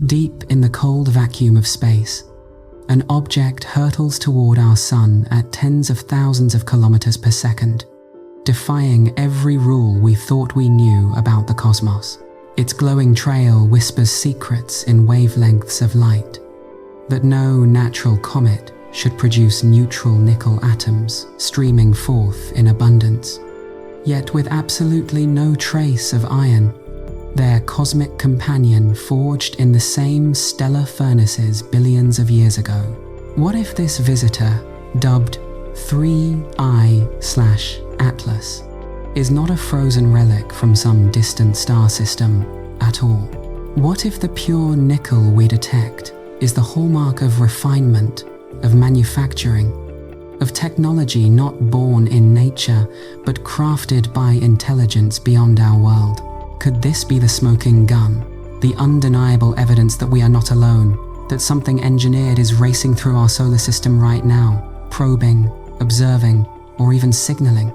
Deep in the cold vacuum of space, an object hurtles toward our sun at tens of thousands of kilometers per second, defying every rule we thought we knew about the cosmos. Its glowing trail whispers secrets in wavelengths of light, that no natural comet should produce neutral nickel atoms streaming forth in abundance. Yet with absolutely no trace of iron, their cosmic companion forged in the same stellar furnaces billions of years ago. What if this visitor, dubbed 3I/Atlas, is not a frozen relic from some distant star system at all? What if the pure nickel we detect is the hallmark of refinement, of manufacturing, of technology not born in nature but crafted by intelligence beyond our world? Could this be the smoking gun, the undeniable evidence that we are not alone, that something engineered is racing through our solar system right now, probing, observing, or even signaling?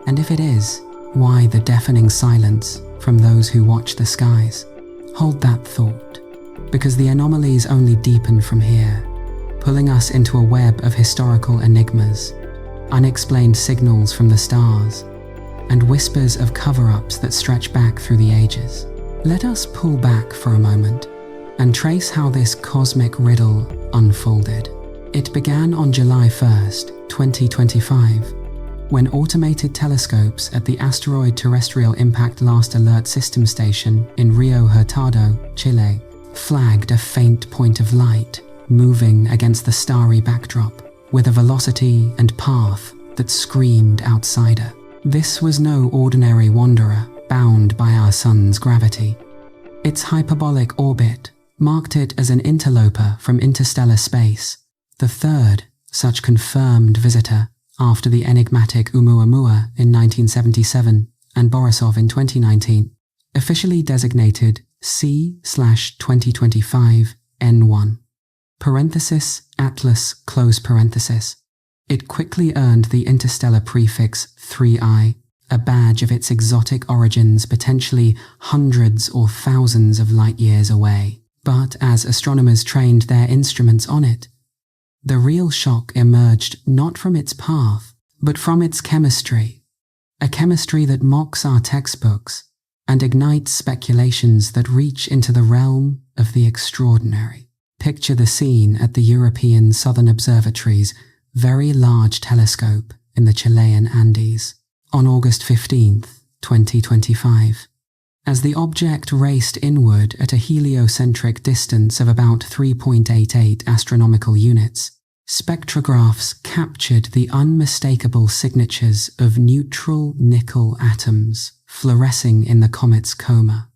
And if it is, why the deafening silence from those who watch the skies? Hold that thought, because the anomalies only deepen from here, pulling us into a web of historical enigmas, unexplained signals from the stars, and whispers of cover-ups that stretch back through the ages. Let us pull back for a moment and trace how this cosmic riddle unfolded. It began on July 1st, 2025, when automated telescopes at the Asteroid Terrestrial Impact Last Alert System Station in Rio Hurtado, Chile, flagged a faint point of light moving against the starry backdrop with a velocity and path that screamed outsider. This was no ordinary wanderer bound by our sun's gravity. Its hyperbolic orbit marked it as an interloper from interstellar space, the third such confirmed visitor after the enigmatic Oumuamua in 1977 and Borisov in 2019, officially designated C/2025 N1. Parenthesis Atlas close parenthesis. It quickly earned the interstellar prefix 3I, a badge of its exotic origins potentially hundreds or thousands of light years away. But as astronomers trained their instruments on it, the real shock emerged not from its path, but from its chemistry, a chemistry that mocks our textbooks and ignites speculations that reach into the realm of the extraordinary. Picture the scene at the European Southern Observatory's very large telescope in the Chilean Andes on August 15th, 2025. As the object raced inward at a heliocentric distance of about 3.88 astronomical units, spectrographs captured the unmistakable signatures of neutral nickel atoms fluorescing in the comet's coma,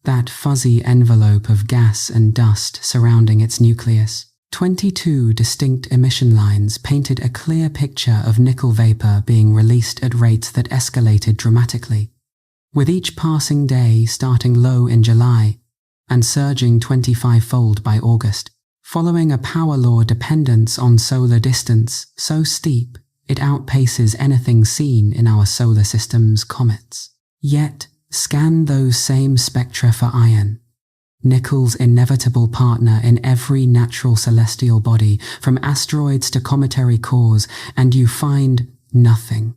that fuzzy envelope of gas and dust surrounding its nucleus. 22 distinct emission lines painted a clear picture of nickel vapor being released at rates that escalated dramatically, with each passing day starting low in July and surging 25-fold by August, following a power law dependence on solar distance so steep it outpaces anything seen in our solar system's comets. Yet, scan those same spectra for iron, nickel's inevitable partner in every natural celestial body, from asteroids to cometary cores, and you find nothing.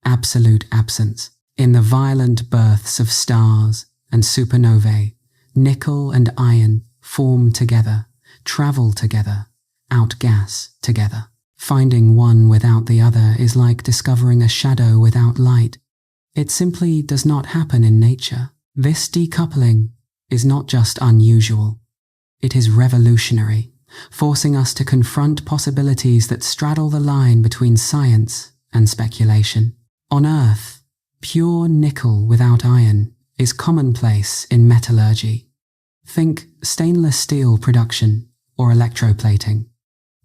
Absolute absence. In the violent births of stars and supernovae, nickel and iron form together, travel together, outgas together. Finding one without the other is like discovering a shadow without light. It simply does not happen in nature. This decoupling is not just unusual, it is revolutionary, forcing us to confront possibilities that straddle the line between science and speculation. On Earth, pure nickel without iron is commonplace in metallurgy. Think stainless steel production or electroplating,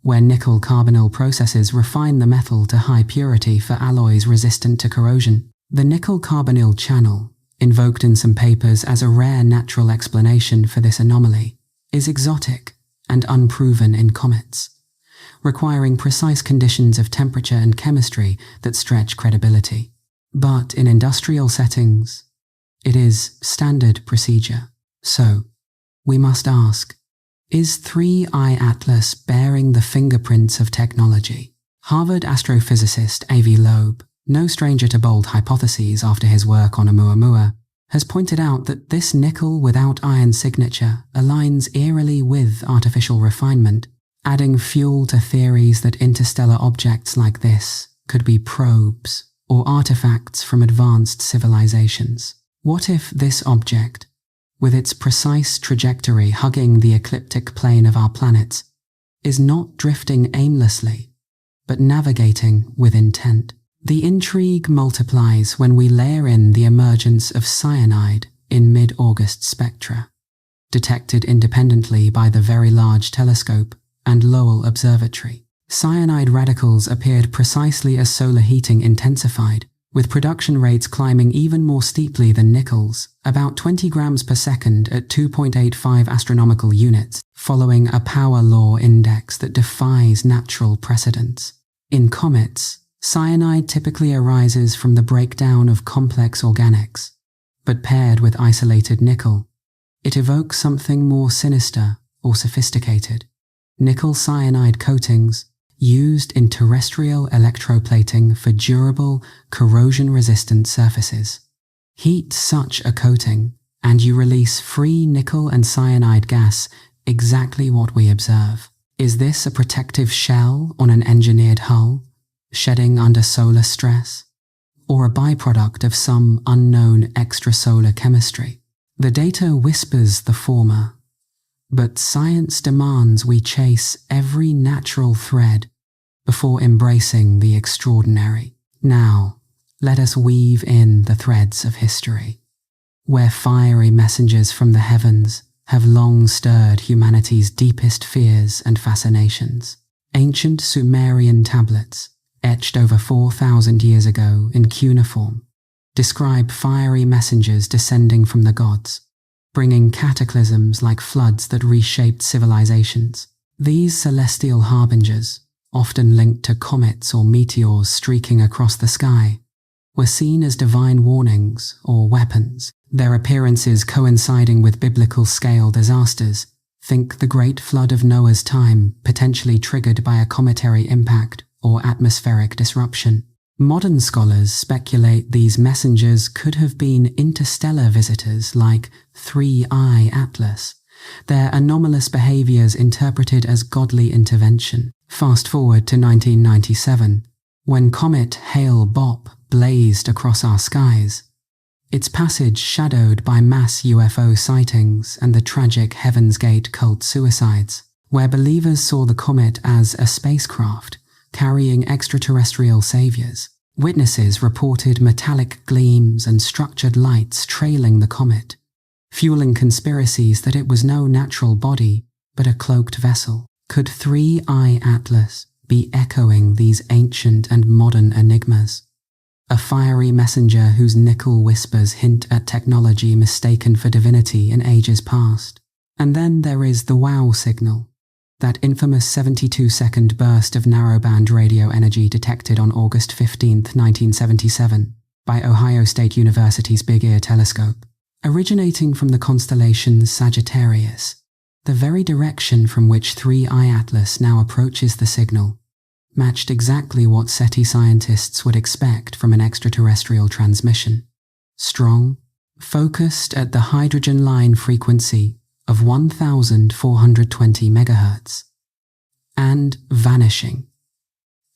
where nickel carbonyl processes refine the metal to high purity for alloys resistant to corrosion. The nickel carbonyl channel, invoked in some papers as a rare natural explanation for this anomaly, is exotic and unproven in comets, requiring precise conditions of temperature and chemistry that stretch credibility. But in industrial settings, it is standard procedure. So, we must ask, is 3I Atlas bearing the fingerprints of technology? Harvard astrophysicist A.V. Loeb, no stranger to bold hypotheses after his work on Oumuamua, has pointed out that this nickel without iron signature aligns eerily with artificial refinement, adding fuel to theories that interstellar objects like this could be probes or artifacts from advanced civilizations. What if this object, with its precise trajectory hugging the ecliptic plane of our planets, is not drifting aimlessly, but navigating with intent? The intrigue multiplies when we layer in the emergence of cyanide in mid-August spectra, detected independently by the Very Large Telescope and Lowell Observatory. Cyanide radicals appeared precisely as solar heating intensified, with production rates climbing even more steeply than nickel's, about 20 grams per second at 2.85 astronomical units, following a power law index that defies natural precedents. In comets, cyanide typically arises from the breakdown of complex organics, but paired with isolated nickel, it evokes something more sinister or sophisticated. Nickel cyanide coatings, used in terrestrial electroplating for durable, corrosion-resistant surfaces. Heat such a coating, and you release free nickel and cyanide gas, exactly what we observe. Is this a protective shell on an engineered hull, shedding under solar stress, or a byproduct of some unknown extrasolar chemistry? The data whispers the former, but science demands we chase every natural thread before embracing the extraordinary. Now, let us weave in the threads of history, where fiery messengers from the heavens have long stirred humanity's deepest fears and fascinations. Ancient Sumerian tablets, etched over 4,000 years ago in cuneiform, describe fiery messengers descending from the gods, bringing cataclysms like floods that reshaped civilizations. These celestial harbingers, often linked to comets or meteors streaking across the sky, were seen as divine warnings or weapons, their appearances coinciding with biblical scale disasters. Think the Great Flood of Noah's time, potentially triggered by a cometary impact or atmospheric disruption. Modern scholars speculate these messengers could have been interstellar visitors like 3I Atlas, their anomalous behaviors interpreted as godly intervention. Fast forward to 1997, when comet Hale-Bopp blazed across our skies, its passage shadowed by mass UFO sightings and the tragic Heaven's Gate cult suicides, where believers saw the comet as a spacecraft carrying extraterrestrial saviors. Witnesses reported metallic gleams and structured lights trailing the comet, fueling conspiracies that it was no natural body but a cloaked vessel. Could 3I Atlas be echoing these ancient and modern enigmas? A fiery messenger whose nickel whispers hint at technology mistaken for divinity in ages past. And then there is the WOW signal, that infamous 72-second burst of narrowband radio energy detected on August 15, 1977, by Ohio State University's Big Ear telescope. Originating from the constellation Sagittarius, the very direction from which 3I Atlas now approaches the signal matched exactly what SETI scientists would expect from an extraterrestrial transmission. Strong, focused at the hydrogen line frequency of 1,420 MHz, and vanishing,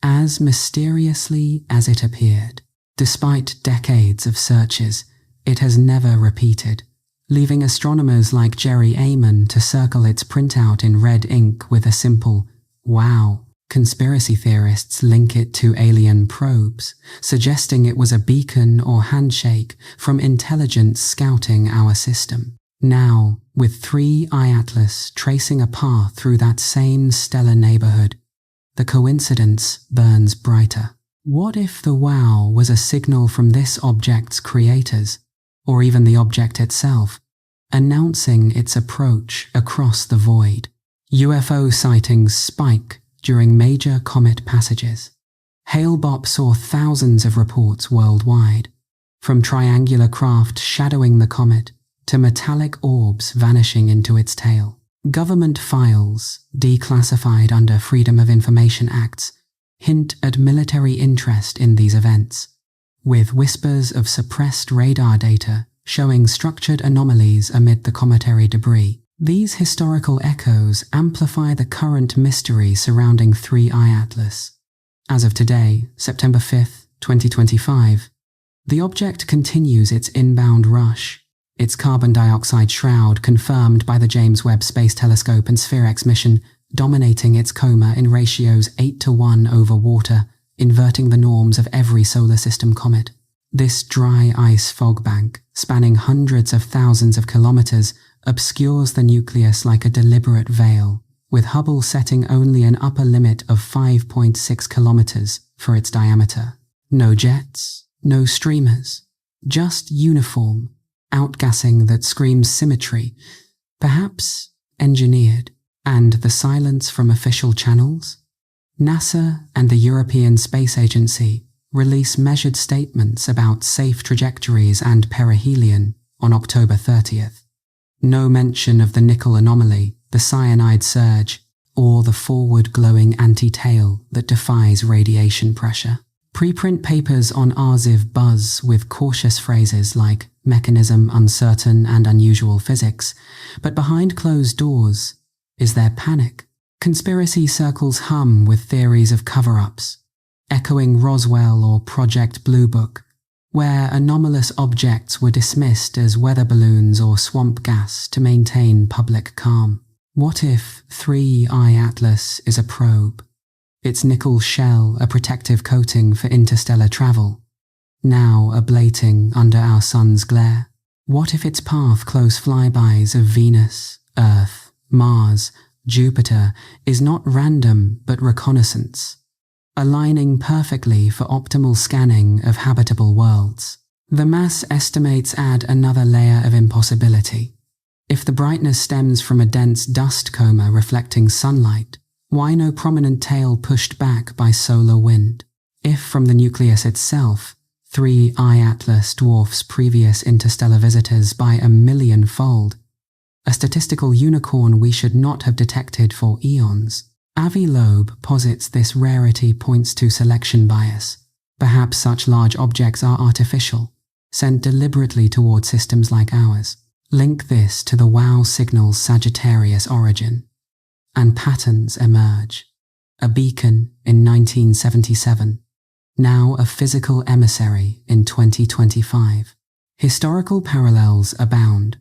as mysteriously as it appeared. Despite decades of searches, it has never repeated, leaving astronomers like Jerry Amon to circle its printout in red ink with a simple "wow." Conspiracy theorists link it to alien probes, suggesting it was a beacon or handshake from intelligence scouting our system. Now, with 3I Atlas tracing a path through that same stellar neighborhood, the coincidence burns brighter. What if the WOW was a signal from this object's creators, or even the object itself, announcing its approach across the void? UFO sightings spike during major comet passages. Hale-Bopp saw thousands of reports worldwide, from triangular craft shadowing the comet to metallic orbs vanishing into its tail. Government files, declassified under Freedom of Information Acts, hint at military interest in these events, with whispers of suppressed radar data showing structured anomalies amid the cometary debris. These historical echoes amplify the current mystery surrounding 3I Atlas. As of today, September 5th, 2025, the object continues its inbound rush, its carbon dioxide shroud confirmed by the James Webb Space Telescope and SphereX mission dominating its coma in ratios 8:1 over water, inverting the norms of every solar system comet. This dry ice fog bank, spanning hundreds of thousands of kilometers, obscures the nucleus like a deliberate veil, with Hubble setting only an upper limit of 5.6 kilometers for its diameter. No jets, no streamers, just uniform, outgassing that screams symmetry, perhaps engineered, and the silence from official channels. NASA and the European Space Agency release measured statements about safe trajectories and perihelion on October 30th. No mention of the nickel anomaly, the cyanide surge, or the forward glowing anti-tail that defies radiation pressure. Preprint papers on RZIV buzz with cautious phrases like mechanism uncertain and unusual physics, but behind closed doors, is there panic? Conspiracy circles hum with theories of cover-ups, echoing Roswell or Project Blue Book, where anomalous objects were dismissed as weather balloons or swamp gas to maintain public calm. What if 3I Atlas is a probe? Its nickel shell a protective coating for interstellar travel, now ablating under our sun's glare? What if its path close flybys of Venus, Earth, Mars, Jupiter is not random but reconnaissance, aligning perfectly for optimal scanning of habitable worlds? The mass estimates add another layer of impossibility. If the brightness stems from a dense dust coma reflecting sunlight, why no prominent tail pushed back by solar wind? If from the nucleus itself, 3I Atlas dwarfs previous interstellar visitors by 1,000,000-fold, a statistical unicorn we should not have detected for eons. Avi Loeb posits this rarity points to selection bias. Perhaps such large objects are artificial, sent deliberately toward systems like ours. Link this to the WOW signal's Sagittarius origin, and patterns emerge. A beacon in 1977, now a physical emissary in 2025. Historical parallels abound.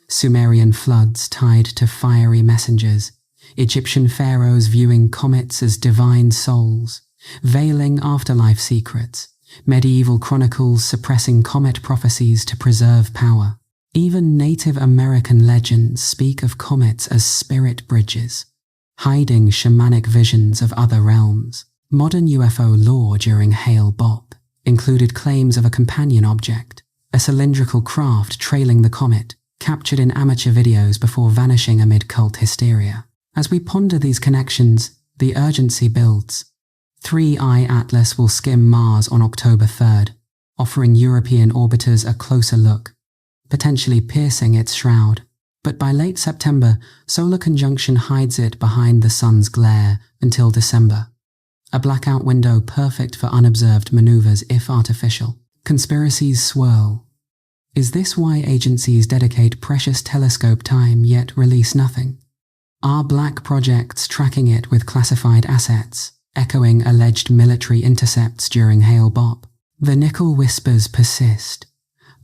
Sumerian floods tied to fiery messengers, Egyptian pharaohs viewing comets as divine souls, veiling afterlife secrets, medieval chronicles suppressing comet prophecies to preserve power. Even Native American legends speak of comets as spirit bridges, hiding shamanic visions of other realms. Modern UFO lore during Hale-Bopp included claims of a companion object, a cylindrical craft trailing the comet, captured in amateur videos before vanishing amid cult hysteria. As we ponder these connections, the urgency builds. 3I Atlas will skim Mars on October 3rd, offering European orbiters a closer look, potentially piercing its shroud. But by late September, solar conjunction hides it behind the sun's glare until December. A blackout window perfect for unobserved maneuvers if artificial. Conspiracies swirl. Is this why agencies dedicate precious telescope time yet release nothing? Are black projects tracking it with classified assets, echoing alleged military intercepts during Hale-Bopp? The nickel whispers persist,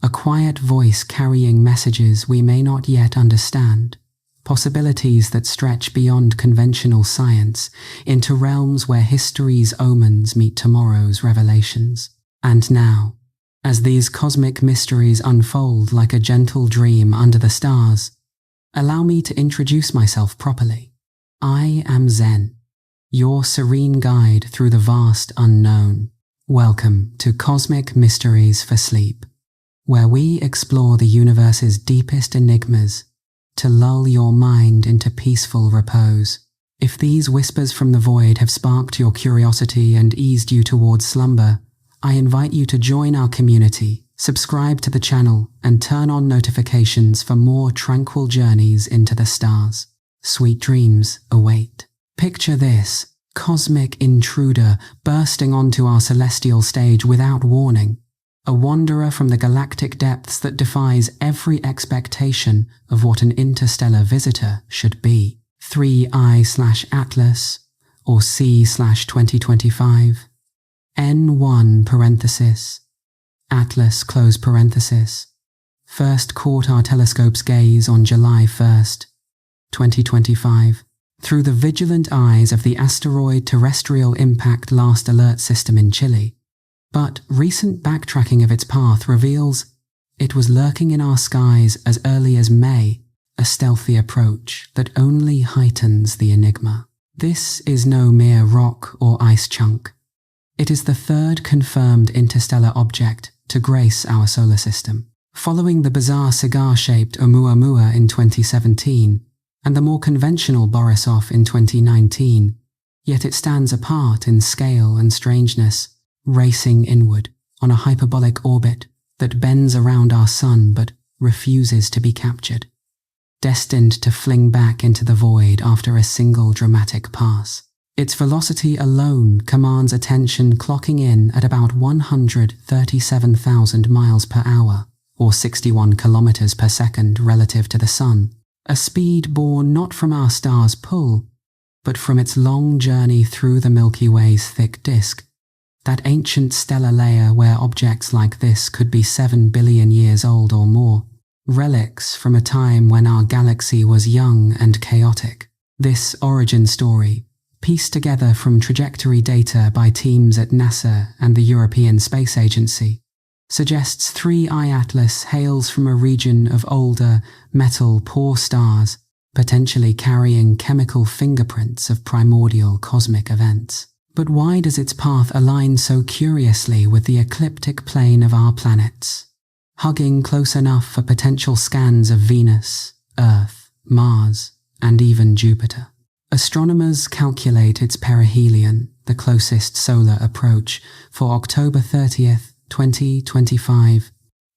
a quiet voice carrying messages we may not yet understand, possibilities that stretch beyond conventional science into realms where history's omens meet tomorrow's revelations. And now, as these cosmic mysteries unfold like a gentle dream under the stars, allow me to introduce myself properly. I am Zen, your serene guide through the vast unknown. Welcome to Cosmic Mysteries for Sleep, where we explore the universe's deepest enigmas to lull your mind into peaceful repose. If these whispers from the void have sparked your curiosity and eased you towards slumber, I invite you to join our community, Subscribe to the channel and turn on notifications for more tranquil journeys into the stars. Sweet dreams await. Picture this: cosmic intruder bursting onto our celestial stage without warning. A wanderer from the galactic depths that defies every expectation of what an interstellar visitor should be. 3I/Atlas or C/2025. N1 parenthesis. Atlas close parenthesis. First caught our telescope's gaze on July 1st, 2025, through the vigilant eyes of the Asteroid Terrestrial Impact Last Alert System in Chile. But recent backtracking of its path reveals it was lurking in our skies as early as May, a stealthy approach that only heightens the enigma. This is no mere rock or ice chunk. It is the third confirmed interstellar object to grace our solar system, following the bizarre cigar-shaped Oumuamua in 2017 and the more conventional Borisov in 2019, yet it stands apart in scale and strangeness, racing inward on a hyperbolic orbit that bends around our sun but refuses to be captured, destined to fling back into the void after a single dramatic pass. Its velocity alone commands attention, clocking in at about 137,000 miles per hour, or 61 kilometers per second relative to the Sun, a speed born not from our star's pull, but from its long journey through the Milky Way's thick disk, that ancient stellar layer where objects like this could be 7 billion years old or more, relics from a time when our galaxy was young and chaotic. This origin story, pieced together from trajectory data by teams at NASA and the European Space Agency, suggests 3I Atlas hails from a region of older, metal-poor stars, potentially carrying chemical fingerprints of primordial cosmic events. But why does its path align so curiously with the ecliptic plane of our planets, hugging close enough for potential scans of Venus, Earth, Mars, and even Jupiter? Astronomers calculate its perihelion, the closest solar approach, for October 30th, 2025,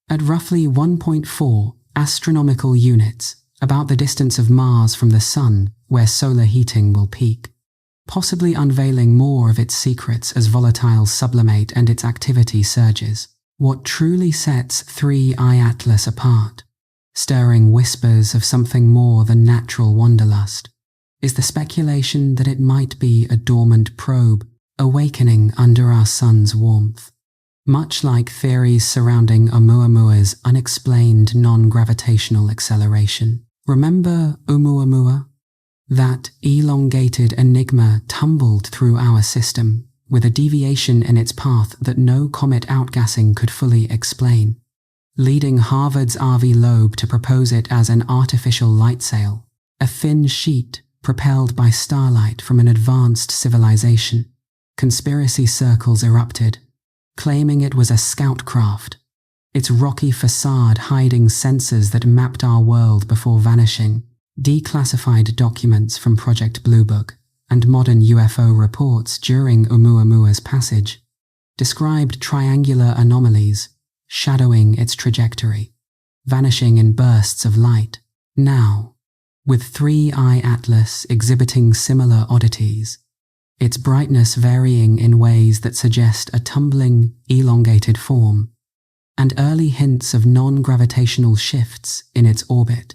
at roughly 1.4 astronomical units, about the distance of Mars from the Sun, where solar heating will peak, possibly unveiling more of its secrets as volatiles sublimate and its activity surges. What truly sets 3I Atlas apart, stirring whispers of something more than natural wanderlust, is the speculation that it might be a dormant probe awakening under our sun's warmth. Much like theories surrounding Oumuamua's unexplained non-gravitational acceleration. Remember Oumuamua? That elongated enigma tumbled through our system, with a deviation in its path that no comet outgassing could fully explain, leading Harvard's Avi Loeb to propose it as an artificial light sail, a thin sheet propelled by starlight from an advanced civilization. Conspiracy circles erupted, claiming it was a scout craft, its rocky facade hiding sensors that mapped our world before vanishing. Declassified documents from Project Blue Book and modern UFO reports during Oumuamua's passage described triangular anomalies shadowing its trajectory, vanishing in bursts of light. Now, with 3I Atlas exhibiting similar oddities, its brightness varying in ways that suggest a tumbling, elongated form, and early hints of non-gravitational shifts in its orbit,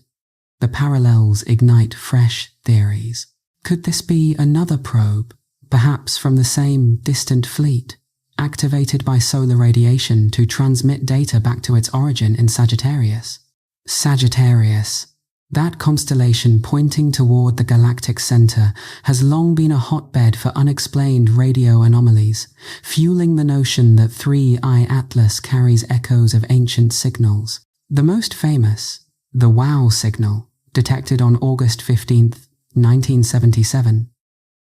the parallels ignite fresh theories. Could this be another probe, perhaps from the same distant fleet, activated by solar radiation to transmit data back to its origin in Sagittarius? Sagittarius, that constellation pointing toward the galactic center, has long been a hotbed for unexplained radio anomalies, fueling the notion that 3I Atlas carries echoes of ancient signals. The most famous, the WOW signal, detected on August 15, 1977,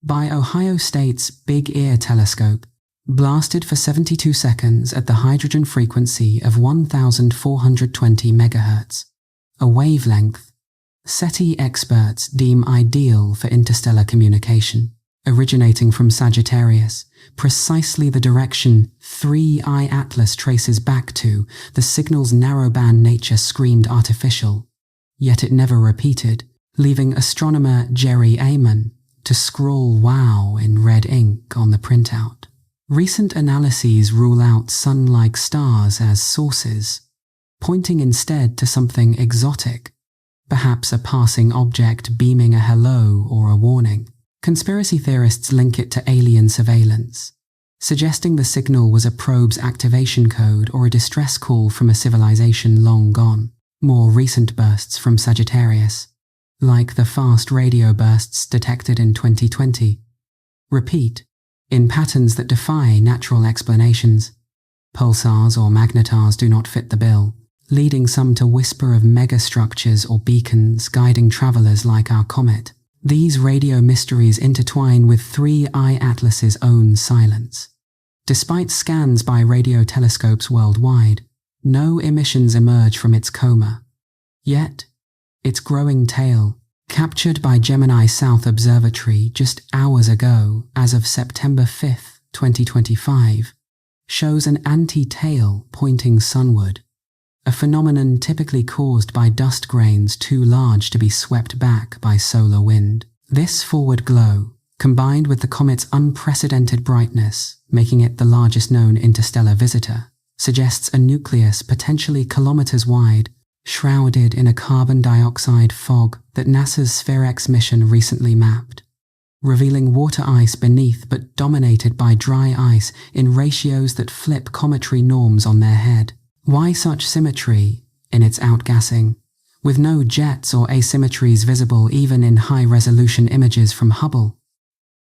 by Ohio State's Big Ear telescope, blasted for 72 seconds at the hydrogen frequency of 1,420 MHz, a wavelength SETI experts deem ideal for interstellar communication. originating from Sagittarius, precisely the direction 3I Atlas traces back to. The signal's narrowband nature screamed artificial, yet it never repeated, leaving astronomer Jerry Amon to scrawl "wow" in red ink on the printout. Recent analyses rule out sun-like stars as sources, pointing instead to something exotic, perhaps a passing object beaming a hello or a warning. Conspiracy theorists link it to alien surveillance, suggesting the signal was a probe's activation code or a distress call from a civilization long gone. More recent bursts from Sagittarius, like the fast radio bursts detected in 2020, repeat in patterns that defy natural explanations. Pulsars or magnetars do not fit the bill, leading some to whisper of megastructures or beacons guiding travelers like our comet. These radio mysteries intertwine with 3I Atlas's own silence. Despite scans by radio telescopes worldwide, no emissions emerge from its coma. Yet, its growing tail, captured by Gemini South Observatory just hours ago as of September 5, 2025, shows an anti-tail pointing sunward, a phenomenon typically caused by dust grains too large to be swept back by solar wind. This forward glow, combined with the comet's unprecedented brightness, making it the largest known interstellar visitor, suggests a nucleus potentially kilometers wide, shrouded in a carbon dioxide fog that NASA's SphereX mission recently mapped, revealing water ice beneath but dominated by dry ice in ratios that flip cometary norms on their head. Why such symmetry in its outgassing, with no jets or asymmetries visible even in high-resolution images from Hubble,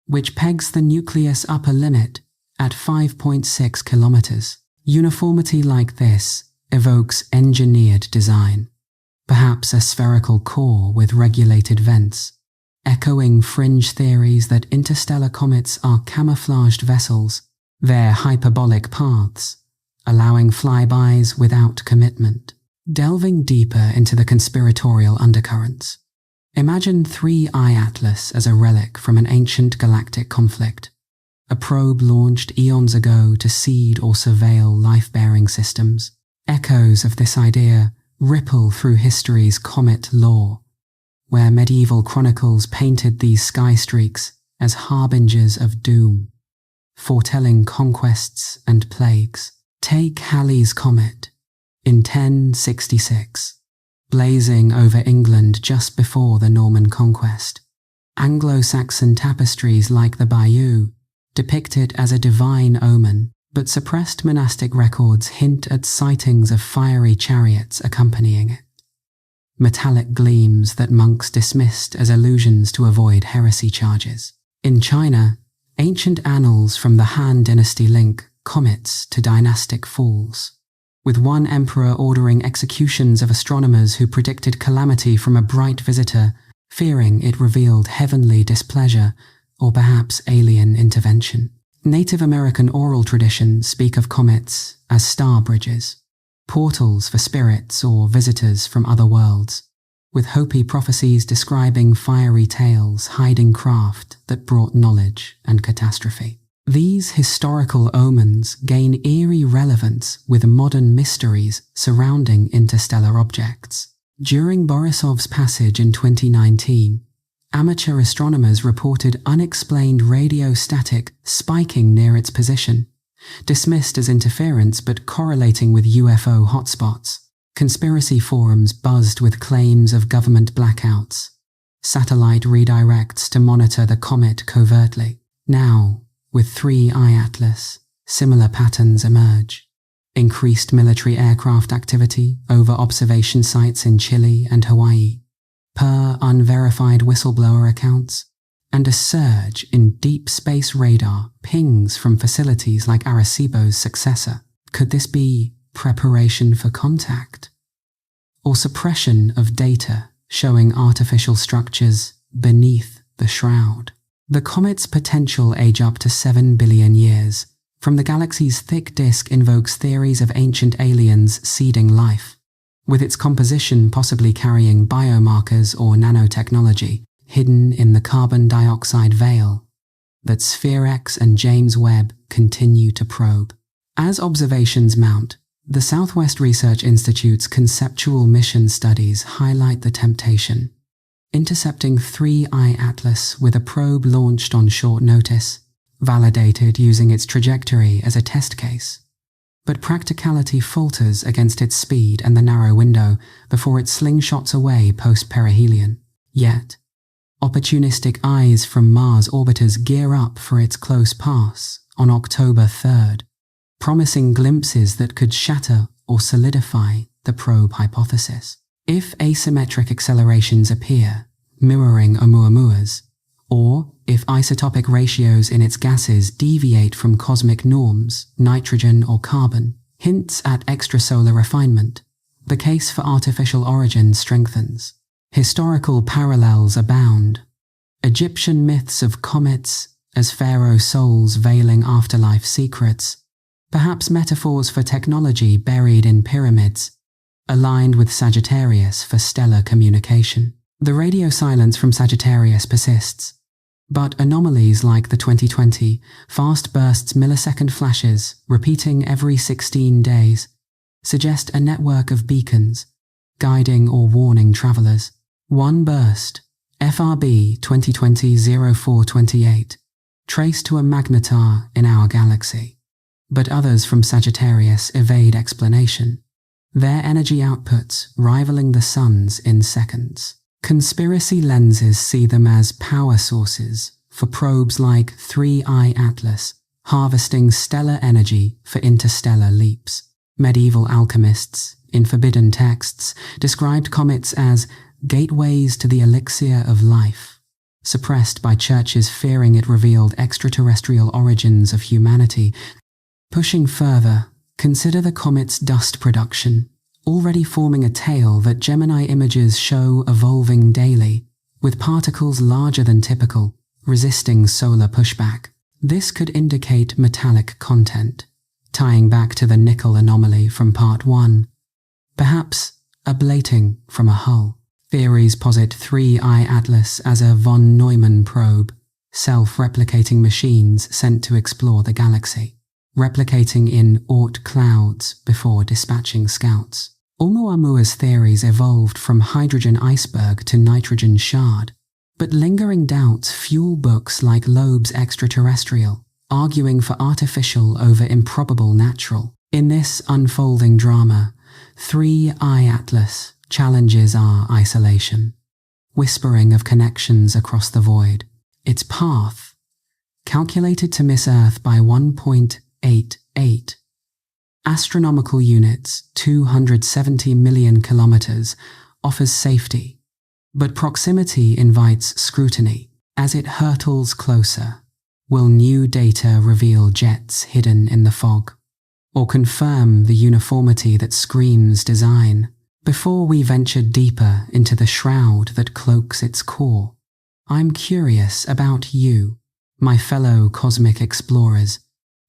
which pegs the nucleus upper limit at 5.6 kilometers? Uniformity like this evokes engineered design, perhaps a spherical core with regulated vents, echoing fringe theories that interstellar comets are camouflaged vessels, their hyperbolic paths, allowing flybys without commitment. Delving deeper into the conspiratorial undercurrents, imagine 3I Atlas as a relic from an ancient galactic conflict, a probe launched eons ago to seed or surveil life-bearing systems. Echoes of this idea ripple through history's comet lore, where medieval chronicles painted these sky streaks as harbingers of doom, foretelling conquests and plagues. Take Halley's Comet in 1066, blazing over England just before the Norman conquest. Anglo-Saxon tapestries like the Bayeux depict it as a divine omen, but suppressed monastic records hint at sightings of fiery chariots accompanying it, metallic gleams that monks dismissed as illusions to avoid heresy charges. In China, ancient annals from the Han Dynasty link comets to dynastic falls, with one emperor ordering executions of astronomers who predicted calamity from a bright visitor, fearing it revealed heavenly displeasure or perhaps alien intervention. Native American oral traditions speak of comets as star bridges, portals for spirits or visitors from other worlds, with Hopi prophecies describing fiery tales hiding craft that brought knowledge and catastrophe. These historical omens gain eerie relevance with modern mysteries surrounding interstellar objects. During Borisov's passage in 2019, amateur astronomers reported unexplained radio static spiking near its position, dismissed as interference but correlating with UFO hotspots. Conspiracy forums buzzed with claims of government blackouts, satellite redirects to monitor the comet covertly. Now, with 3I Atlas, similar patterns emerge. Increased military aircraft activity over observation sites in Chile and Hawaii, per unverified whistleblower accounts, and a surge in deep space radar pings from facilities like Arecibo's successor. Could this be preparation for contact? Or suppression of data showing artificial structures beneath the shroud? The comet's potential age up to 7 billion years from the galaxy's thick disk invokes theories of ancient aliens seeding life, with its composition possibly carrying biomarkers or nanotechnology hidden in the carbon dioxide veil. that SphereX and James Webb continue to probe. As observations mount, the Southwest Research Institute's conceptual mission studies highlight the temptation. Intercepting 3I Atlas with a probe launched on short notice, validated using its trajectory as a test case. But practicality falters against its speed and the narrow window before it slingshots away post-perihelion. Yet, opportunistic eyes from Mars orbiters gear up for its close pass on October 3rd, promising glimpses that could shatter or solidify the probe hypothesis. If asymmetric accelerations appear, mirroring Oumuamua's, or if isotopic ratios in its gases deviate from cosmic norms, nitrogen or carbon, hints at extrasolar refinement, the case for artificial origin strengthens. Historical parallels abound. Egyptian myths of comets as pharaoh souls veiling afterlife secrets, perhaps metaphors for technology buried in pyramids, aligned with Sagittarius for stellar communication. The radio silence from Sagittarius persists, but anomalies like the 2020 fast bursts millisecond flashes repeating every 16 days suggest a network of beacons, guiding or warning travelers. One burst, FRB 2020-0428, traced to a magnetar in our galaxy, but others from Sagittarius evade explanation, their energy outputs rivaling the sun's in seconds. Conspiracy lenses see them as power sources for probes like 3I Atlas, harvesting stellar energy for interstellar leaps. Medieval alchemists, in forbidden texts, described comets as gateways to the elixir of life, suppressed by churches fearing it revealed extraterrestrial origins of humanity. Pushing further, consider the comet's dust production, already forming a tale that Gemini images show evolving daily, with particles larger than typical, resisting solar pushback. This could indicate metallic content, tying back to the nickel anomaly from Part 1. Perhaps ablating from a hull. Theories posit 3I Atlas as a von Neumann probe, self-replicating machines sent to explore the galaxy, replicating in Oort clouds before dispatching scouts. Oumuamua's theories evolved from hydrogen iceberg to nitrogen shard, but lingering doubts fuel books like Loeb's Extraterrestrial, arguing for artificial over improbable natural. In this unfolding drama, 3I Atlas challenges our isolation, whispering of connections across the void. Its path, calculated to miss Earth by 1.88 astronomical units, 270 million kilometers, offers safety, but proximity invites scrutiny. As it hurtles closer, will new data reveal jets hidden in the fog, or confirm the uniformity that screams design? Before we venture deeper into the shroud that cloaks its core, I'm curious about you, my fellow cosmic explorers.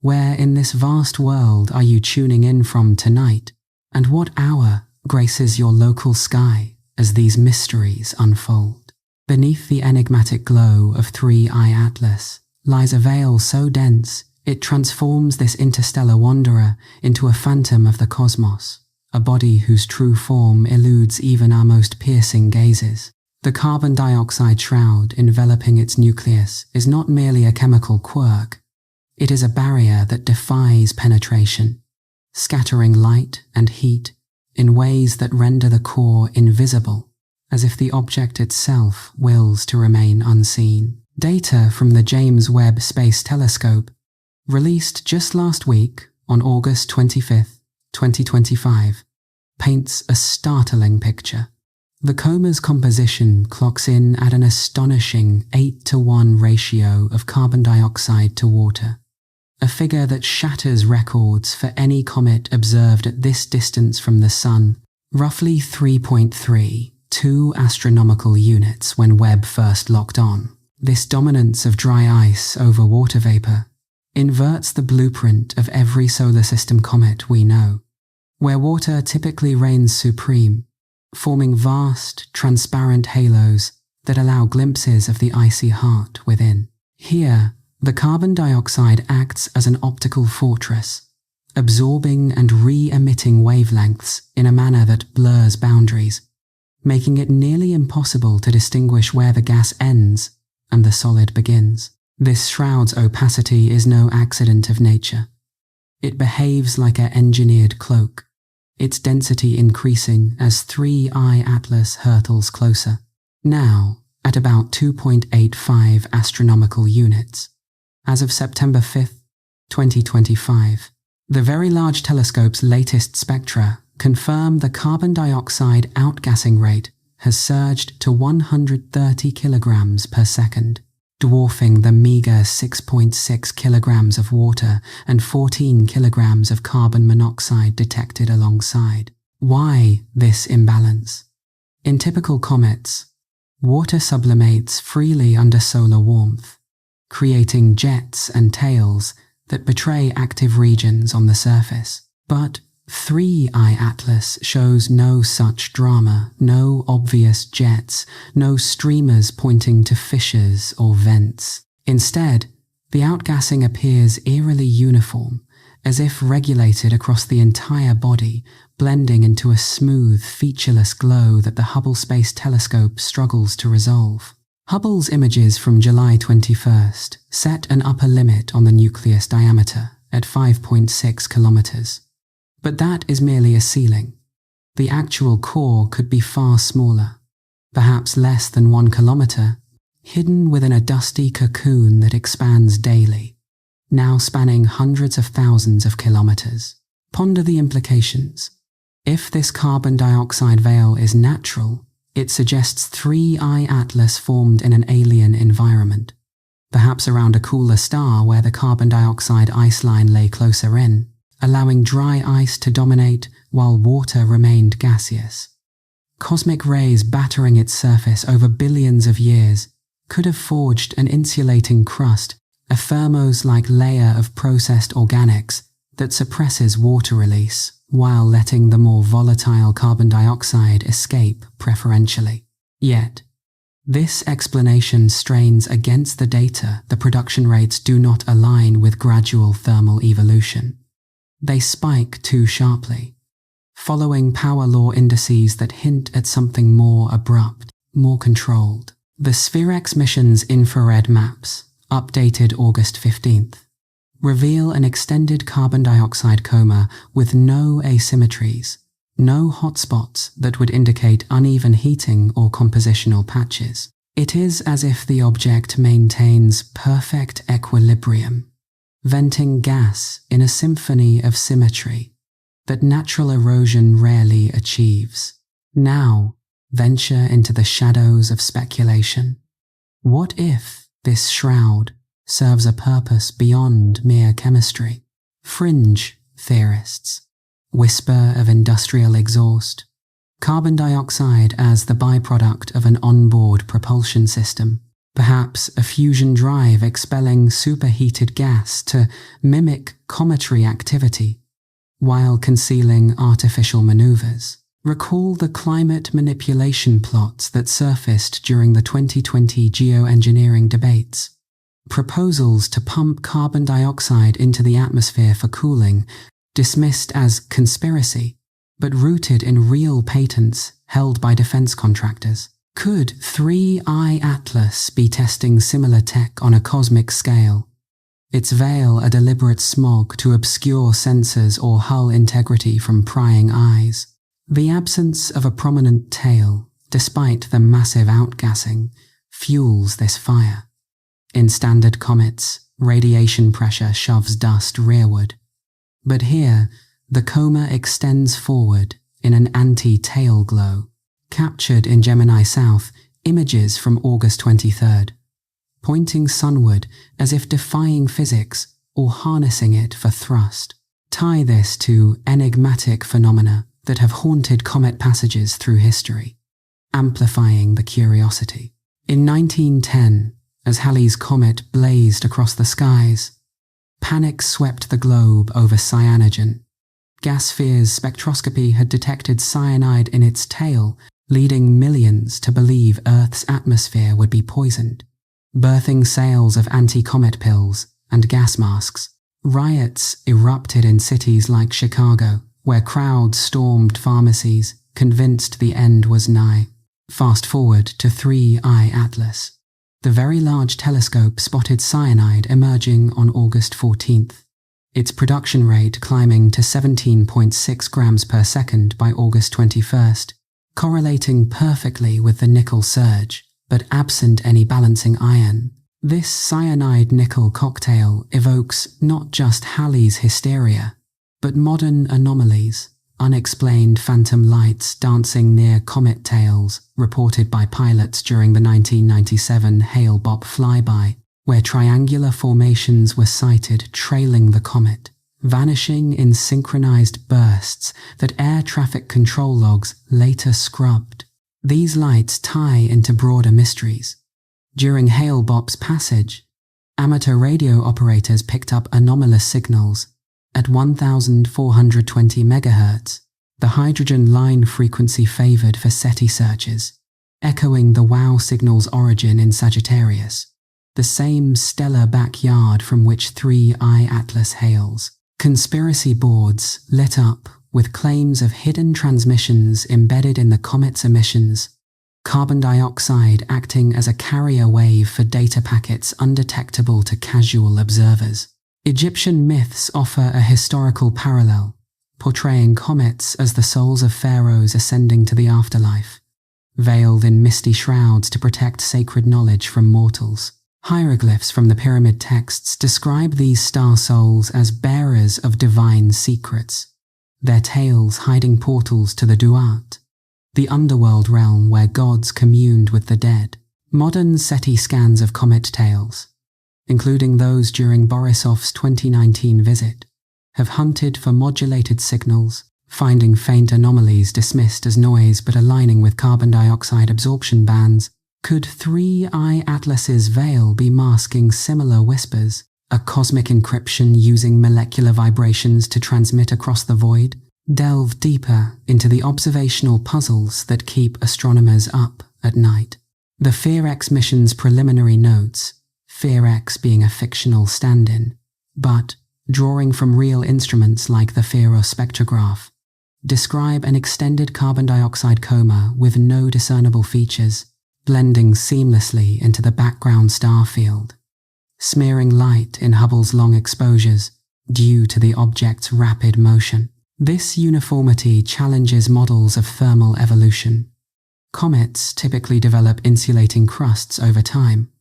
Where in this vast world are you tuning in from tonight, and what hour graces your local sky as these mysteries unfold? Beneath the enigmatic glow of 3I Atlas lies a veil so dense it transforms this interstellar wanderer into a phantom of the cosmos, a body whose true form eludes even our most piercing gazes. The carbon dioxide shroud enveloping its nucleus is not merely a chemical quirk. It is a barrier that defies penetration, scattering light and heat in ways that render the core invisible, as if the object itself wills to remain unseen. Data from the James Webb Space Telescope, released just last week on August 25th, 2025, paints a startling picture. The coma's composition clocks in at an astonishing 8-to-1 ratio of carbon dioxide to water, a figure that shatters records for any comet observed at this distance from the Sun, roughly 3.32 astronomical units when Webb first locked on. This dominance of dry ice over water vapor inverts the blueprint of every solar system comet we know, where water typically reigns supreme, forming vast, transparent halos that allow glimpses of the icy heart within. Here, The carbon dioxide acts as an optical fortress, absorbing and re-emitting wavelengths in a manner that blurs boundaries, making it nearly impossible to distinguish where the gas ends and the solid begins. This shroud's opacity is no accident of nature. It behaves like an engineered cloak, its density increasing as 3I Atlas hurtles closer, now at about 2.85 astronomical units. As of September 5, 2025, the Very Large Telescope's latest spectra confirm the carbon dioxide outgassing rate has surged to 130 kilograms per second, dwarfing the meager 6.6 kilograms of water and 14 kilograms of carbon monoxide detected alongside. Why this imbalance? In typical comets, water sublimates freely under solar warmth, creating jets and tails that betray active regions on the surface. But 3I Atlas shows no such drama, no obvious jets, no streamers pointing to fissures or vents. Instead, the outgassing appears eerily uniform, as if regulated across the entire body, blending into a smooth, featureless glow that the Hubble Space Telescope struggles to resolve. Hubble's images from July 21st set an upper limit on the nucleus diameter at 5.6 kilometers. But that is merely a ceiling. The actual core could be far smaller, perhaps less than 1 kilometer, hidden within a dusty cocoon that expands daily, now spanning hundreds of thousands of kilometers. Ponder the implications. If this carbon dioxide veil is natural, it suggests 3I Atlas formed in an alien environment, perhaps around a cooler star where the carbon dioxide ice line lay closer in, allowing dry ice to dominate while water remained gaseous. Cosmic rays battering its surface over billions of years could have forged an insulating crust, a thermos-like layer of processed organics that suppresses water release while letting the more volatile carbon dioxide escape preferentially. Yet, this explanation strains against the data. The production rates do not align with gradual thermal evolution. They spike too sharply, following power law indices that hint at something more abrupt, more controlled. The SphereX mission's infrared maps, updated August 15th, reveal an extended carbon dioxide coma with no asymmetries, no hotspots that would indicate uneven heating or compositional patches. It is as if the object maintains perfect equilibrium, venting gas in a symphony of symmetry that natural erosion rarely achieves. Now, venture into the shadows of speculation. What if this shroud serves a purpose beyond mere chemistry? Fringe theorists whisper of industrial exhaust, carbon dioxide as the byproduct of an onboard propulsion system, perhaps a fusion drive expelling superheated gas to mimic cometary activity while concealing artificial maneuvers. Recall the climate manipulation plots that surfaced during the 2020 geoengineering debates. Proposals to pump carbon dioxide into the atmosphere for cooling, dismissed as conspiracy, but rooted in real patents held by defense contractors. Could 3I Atlas be testing similar tech on a cosmic scale? Its veil a deliberate smog to obscure sensors or hull integrity from prying eyes. The absence of a prominent tail, despite the massive outgassing, fuels this fire. In standard comets, radiation pressure shoves dust rearward. But here, the coma extends forward in an anti-tail glow. Captured in Gemini South, images from August 23rd, pointing sunward as if defying physics or harnessing it for thrust. Tie this to enigmatic phenomena that have haunted comet passages through history, amplifying the curiosity. In 1910, as Halley's comet blazed across the skies, panic swept the globe over cyanogen. Gas sphere's spectroscopy had detected cyanide in its tail, leading millions to believe Earth's atmosphere would be poisoned. birthing sales of anti-comet pills and gas masks. Riots erupted in cities like Chicago, where crowds stormed pharmacies, convinced the end was nigh. Fast forward to 3I Atlas. The Very Large Telescope spotted cyanide emerging on August 14th, its production rate climbing to 17.6 grams per second by August 21st, correlating perfectly with the nickel surge, but absent any balancing iron. This cyanide-nickel cocktail evokes not just Halley's hysteria, but modern anomalies, unexplained phantom lights dancing near comet tails reported by pilots during the 1997 Hale-Bopp flyby, where triangular formations were sighted trailing the comet, vanishing in synchronized bursts that air traffic control logs later scrubbed. These lights tie into broader mysteries. During Hale-Bopp's passage, amateur radio operators picked up anomalous signals at 1,420 MHz, the hydrogen line frequency favored for SETI searches, echoing the WOW signal's origin in Sagittarius, the same stellar backyard from which 3I Atlas hails. Conspiracy boards lit up with claims of hidden transmissions embedded in the comet's emissions, carbon dioxide acting as a carrier wave for data packets undetectable to casual observers. Egyptian myths offer a historical parallel, portraying comets as the souls of pharaohs ascending to the afterlife, veiled in misty shrouds to protect sacred knowledge from mortals. Hieroglyphs from the pyramid texts describe these star souls as bearers of divine secrets, their tails hiding portals to the Duat, the underworld realm where gods communed with the dead. Modern SETI scans of comet tails, including those during Borisov's 2019 visit, have hunted for modulated signals, finding faint anomalies dismissed as noise but aligning with carbon dioxide absorption bands. Could 3I Atlas's veil be masking similar whispers, a cosmic encryption using molecular vibrations to transmit across the void? Delve deeper into the observational puzzles that keep astronomers up at night. The FEAR-X mission's preliminary notes, FEAR-X being a fictional stand-in, but drawing from real instruments like the FEAR-O spectrograph, describe an extended carbon dioxide coma with no discernible features, blending seamlessly into the background star field, smearing light in Hubble's long exposures due to the object's rapid motion. This uniformity challenges models of thermal evolution. Comets typically develop insulating crusts over time,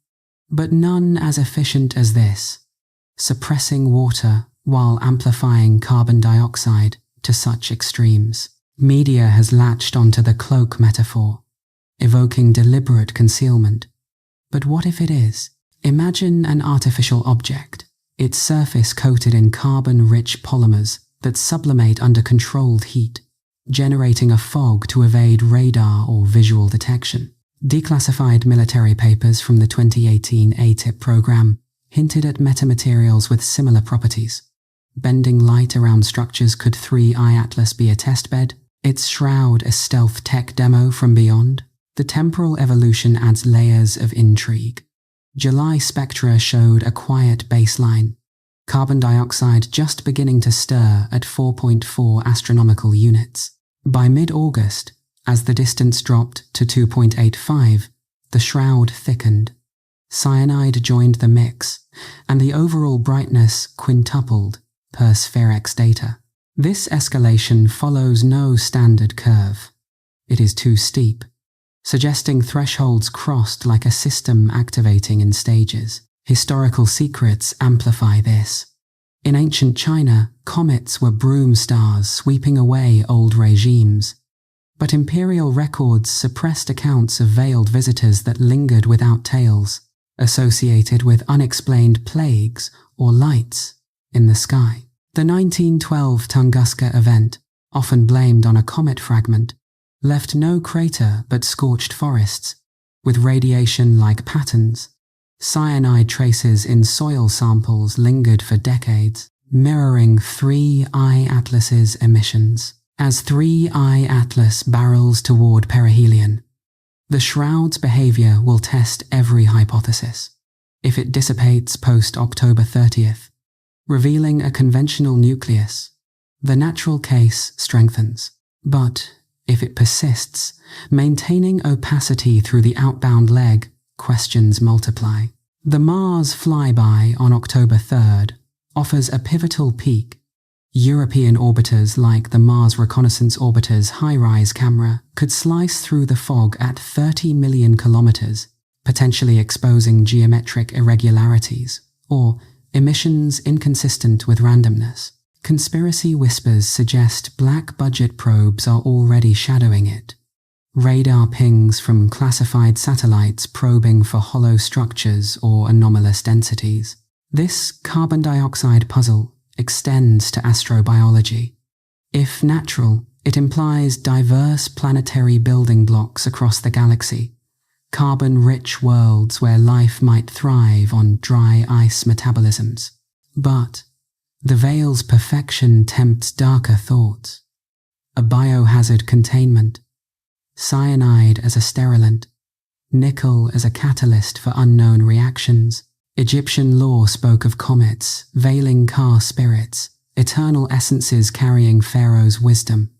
but none as efficient as this, suppressing water while amplifying carbon dioxide to such extremes. Media has latched onto the cloak metaphor, evoking deliberate concealment. But what if it is? Imagine an artificial object, its surface coated in carbon-rich polymers that sublimate under controlled heat, generating a fog to evade radar or visual detection. Declassified military papers from the 2018 ATIP program hinted at metamaterials with similar properties. Bending light around structures. Could 3I Atlas be a testbed? Its shroud a stealth tech demo from beyond? The temporal evolution adds layers of intrigue. July spectra showed a quiet baseline, carbon dioxide just beginning to stir at 4.4 astronomical units. By mid-August, as the distance dropped to 2.85, the shroud thickened. Cyanide joined the mix, and the overall brightness quintupled per FEAR-X data. This escalation follows no standard curve. It is too steep, suggesting thresholds crossed like a system activating in stages. Historical secrets amplify this. In ancient China, comets were broom stars sweeping away old regimes, but imperial records suppressed accounts of veiled visitors that lingered without tails, associated with unexplained plagues or lights in the sky. The 1912 Tunguska event, often blamed on a comet fragment, left no crater but scorched forests, with radiation-like patterns. Cyanide traces in soil samples lingered for decades, mirroring 3I Atlas's emissions. As 3I Atlas barrels toward perihelion, the shroud's behavior will test every hypothesis. if it dissipates post-October 30th, revealing a conventional nucleus, the natural case strengthens. But if it persists, maintaining opacity through the outbound leg, questions multiply. The Mars flyby on October 3rd offers a pivotal peek. European orbiters like the Mars Reconnaissance Orbiter's HiRISE camera could slice through the fog at 30 million kilometers, potentially exposing geometric irregularities or emissions inconsistent with randomness. Conspiracy whispers suggest black budget probes are already shadowing it. Radar pings from classified satellites probing for hollow structures or anomalous densities. This carbon dioxide puzzle extends to astrobiology. If natural, it implies diverse planetary building blocks across the galaxy, carbon-rich worlds where life might thrive on dry ice metabolisms. But the veil's perfection tempts darker thoughts. A biohazard containment, cyanide as a sterilant, nickel as a catalyst for unknown reactions. Egyptian lore spoke of comets, veiling car spirits, eternal essences carrying Pharaoh's wisdom.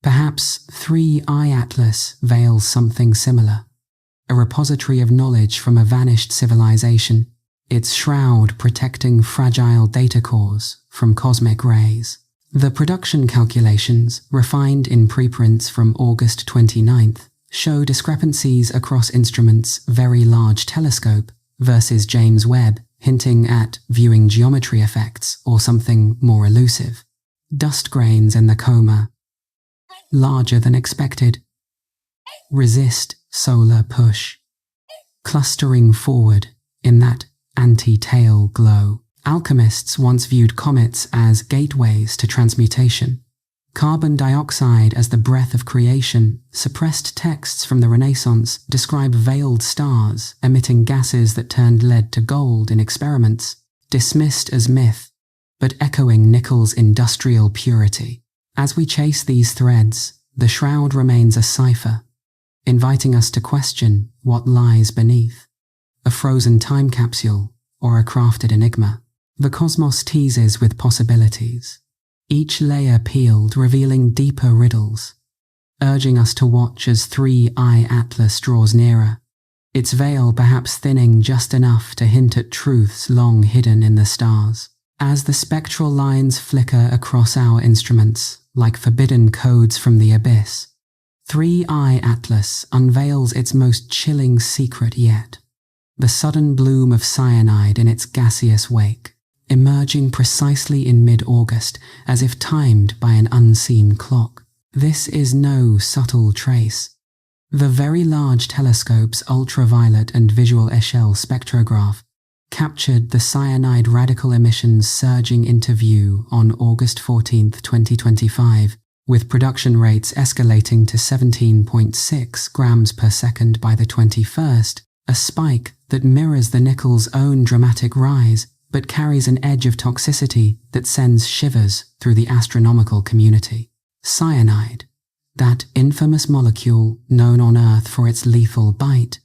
Perhaps 3i Atlas veils something similar, a repository of knowledge from a vanished civilization, its shroud protecting fragile data cores from cosmic rays. The production calculations, refined in preprints from August 29th, show discrepancies across instruments' Very Large Telescope versus James Webb, hinting at viewing geometry effects or something more elusive. Dust grains in the coma, larger than expected. Resist solar push, clustering forward in that anti-tail glow. Alchemists once viewed comets as gateways to transmutation. Carbon dioxide as the breath of creation. Suppressed texts from the Renaissance describe veiled stars emitting gases that turned lead to gold in experiments, dismissed as myth, but echoing nickel's industrial purity. As we chase these threads, the shroud remains a cipher, inviting us to question what lies beneath. A frozen time capsule or a crafted enigma. The cosmos teases with possibilities, each layer peeled revealing deeper riddles, urging us to watch as 3i Atlas draws nearer, its veil perhaps thinning just enough to hint at truths long hidden in the stars. As the spectral lines flicker across our instruments like forbidden codes from the abyss, 3i Atlas unveils its most chilling secret yet, the sudden bloom of cyanide in its gaseous wake, emerging precisely in mid-August as if timed by an unseen clock. This is no subtle trace. The Very Large Telescope's ultraviolet and visual Echelle spectrograph captured the cyanide radical emissions surging into view on August 14, 2025, with production rates escalating to 17.6 grams per second by the 21st, a spike that mirrors the nickel's own dramatic rise, but carries an edge of toxicity that sends shivers through the astronomical community. Cyanide, that infamous molecule known on Earth for its lethal bite,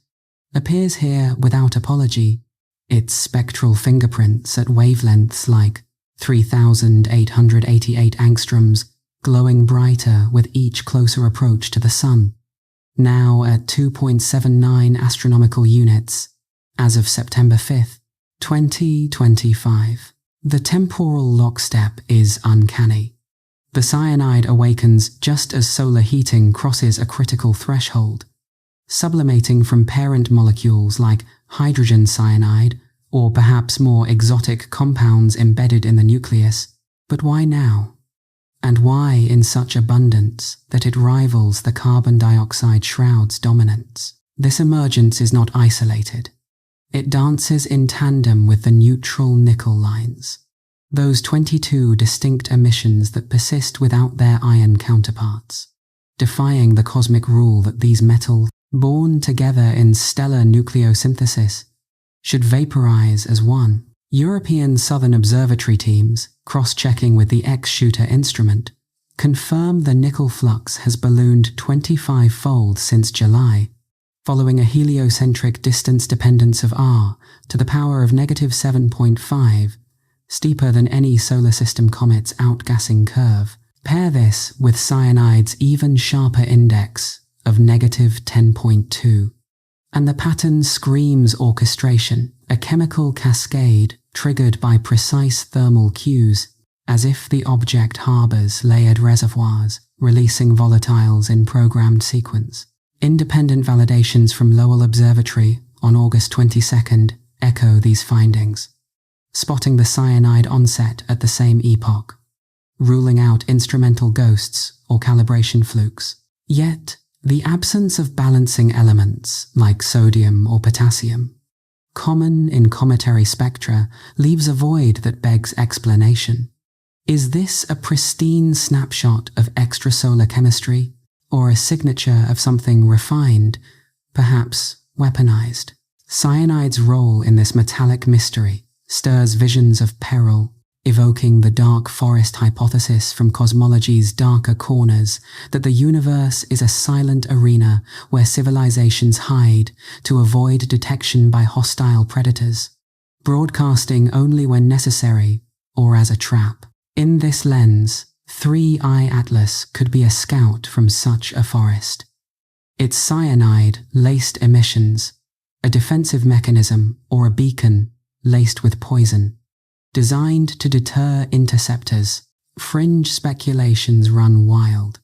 appears here without apology, its spectral fingerprints at wavelengths like 3,888 angstroms glowing brighter with each closer approach to the Sun, now at 2.79 astronomical units as of September 5th, 2025. The temporal lockstep is uncanny. The cyanide awakens just as solar heating crosses a critical threshold, sublimating from parent molecules like hydrogen cyanide or perhaps more exotic compounds embedded in the nucleus. But why now? And why in such abundance that it rivals the carbon dioxide shroud's dominance? This emergence is not isolated. It dances in tandem with the neutral nickel lines, those 22 distinct emissions that persist without their iron counterparts, defying the cosmic rule that these metals, born together in stellar nucleosynthesis, should vaporize as one. European Southern Observatory teams, cross-checking with the X-Shooter instrument, confirm the nickel flux has ballooned 25-fold since July, following a heliocentric distance dependence of r to the power of -7.5, steeper than any solar system comet's outgassing curve. Pair this with cyanide's even sharper index of -10.2. And the pattern screams orchestration, a chemical cascade triggered by precise thermal cues, as if the object harbors layered reservoirs, releasing volatiles in programmed sequence. Independent validations from Lowell Observatory on August 22nd echo these findings, spotting the cyanide onset at the same epoch, ruling out instrumental ghosts or calibration flukes. Yet, the absence of balancing elements like sodium or potassium, common in cometary spectra, leaves a void that begs explanation. Is this a pristine snapshot of extrasolar chemistry, or a signature of something refined, perhaps weaponized? Cyanide's role in this metallic mystery stirs visions of peril, evoking the dark forest hypothesis from cosmology's darker corners that the universe is a silent arena where civilizations hide to avoid detection by hostile predators, broadcasting only when necessary or as a trap. In this lens, 3I Atlas could be a scout from such a forest. Its cyanide-laced emissions, a defensive mechanism or a beacon laced with poison, designed to deter interceptors. Fringe speculations run wild.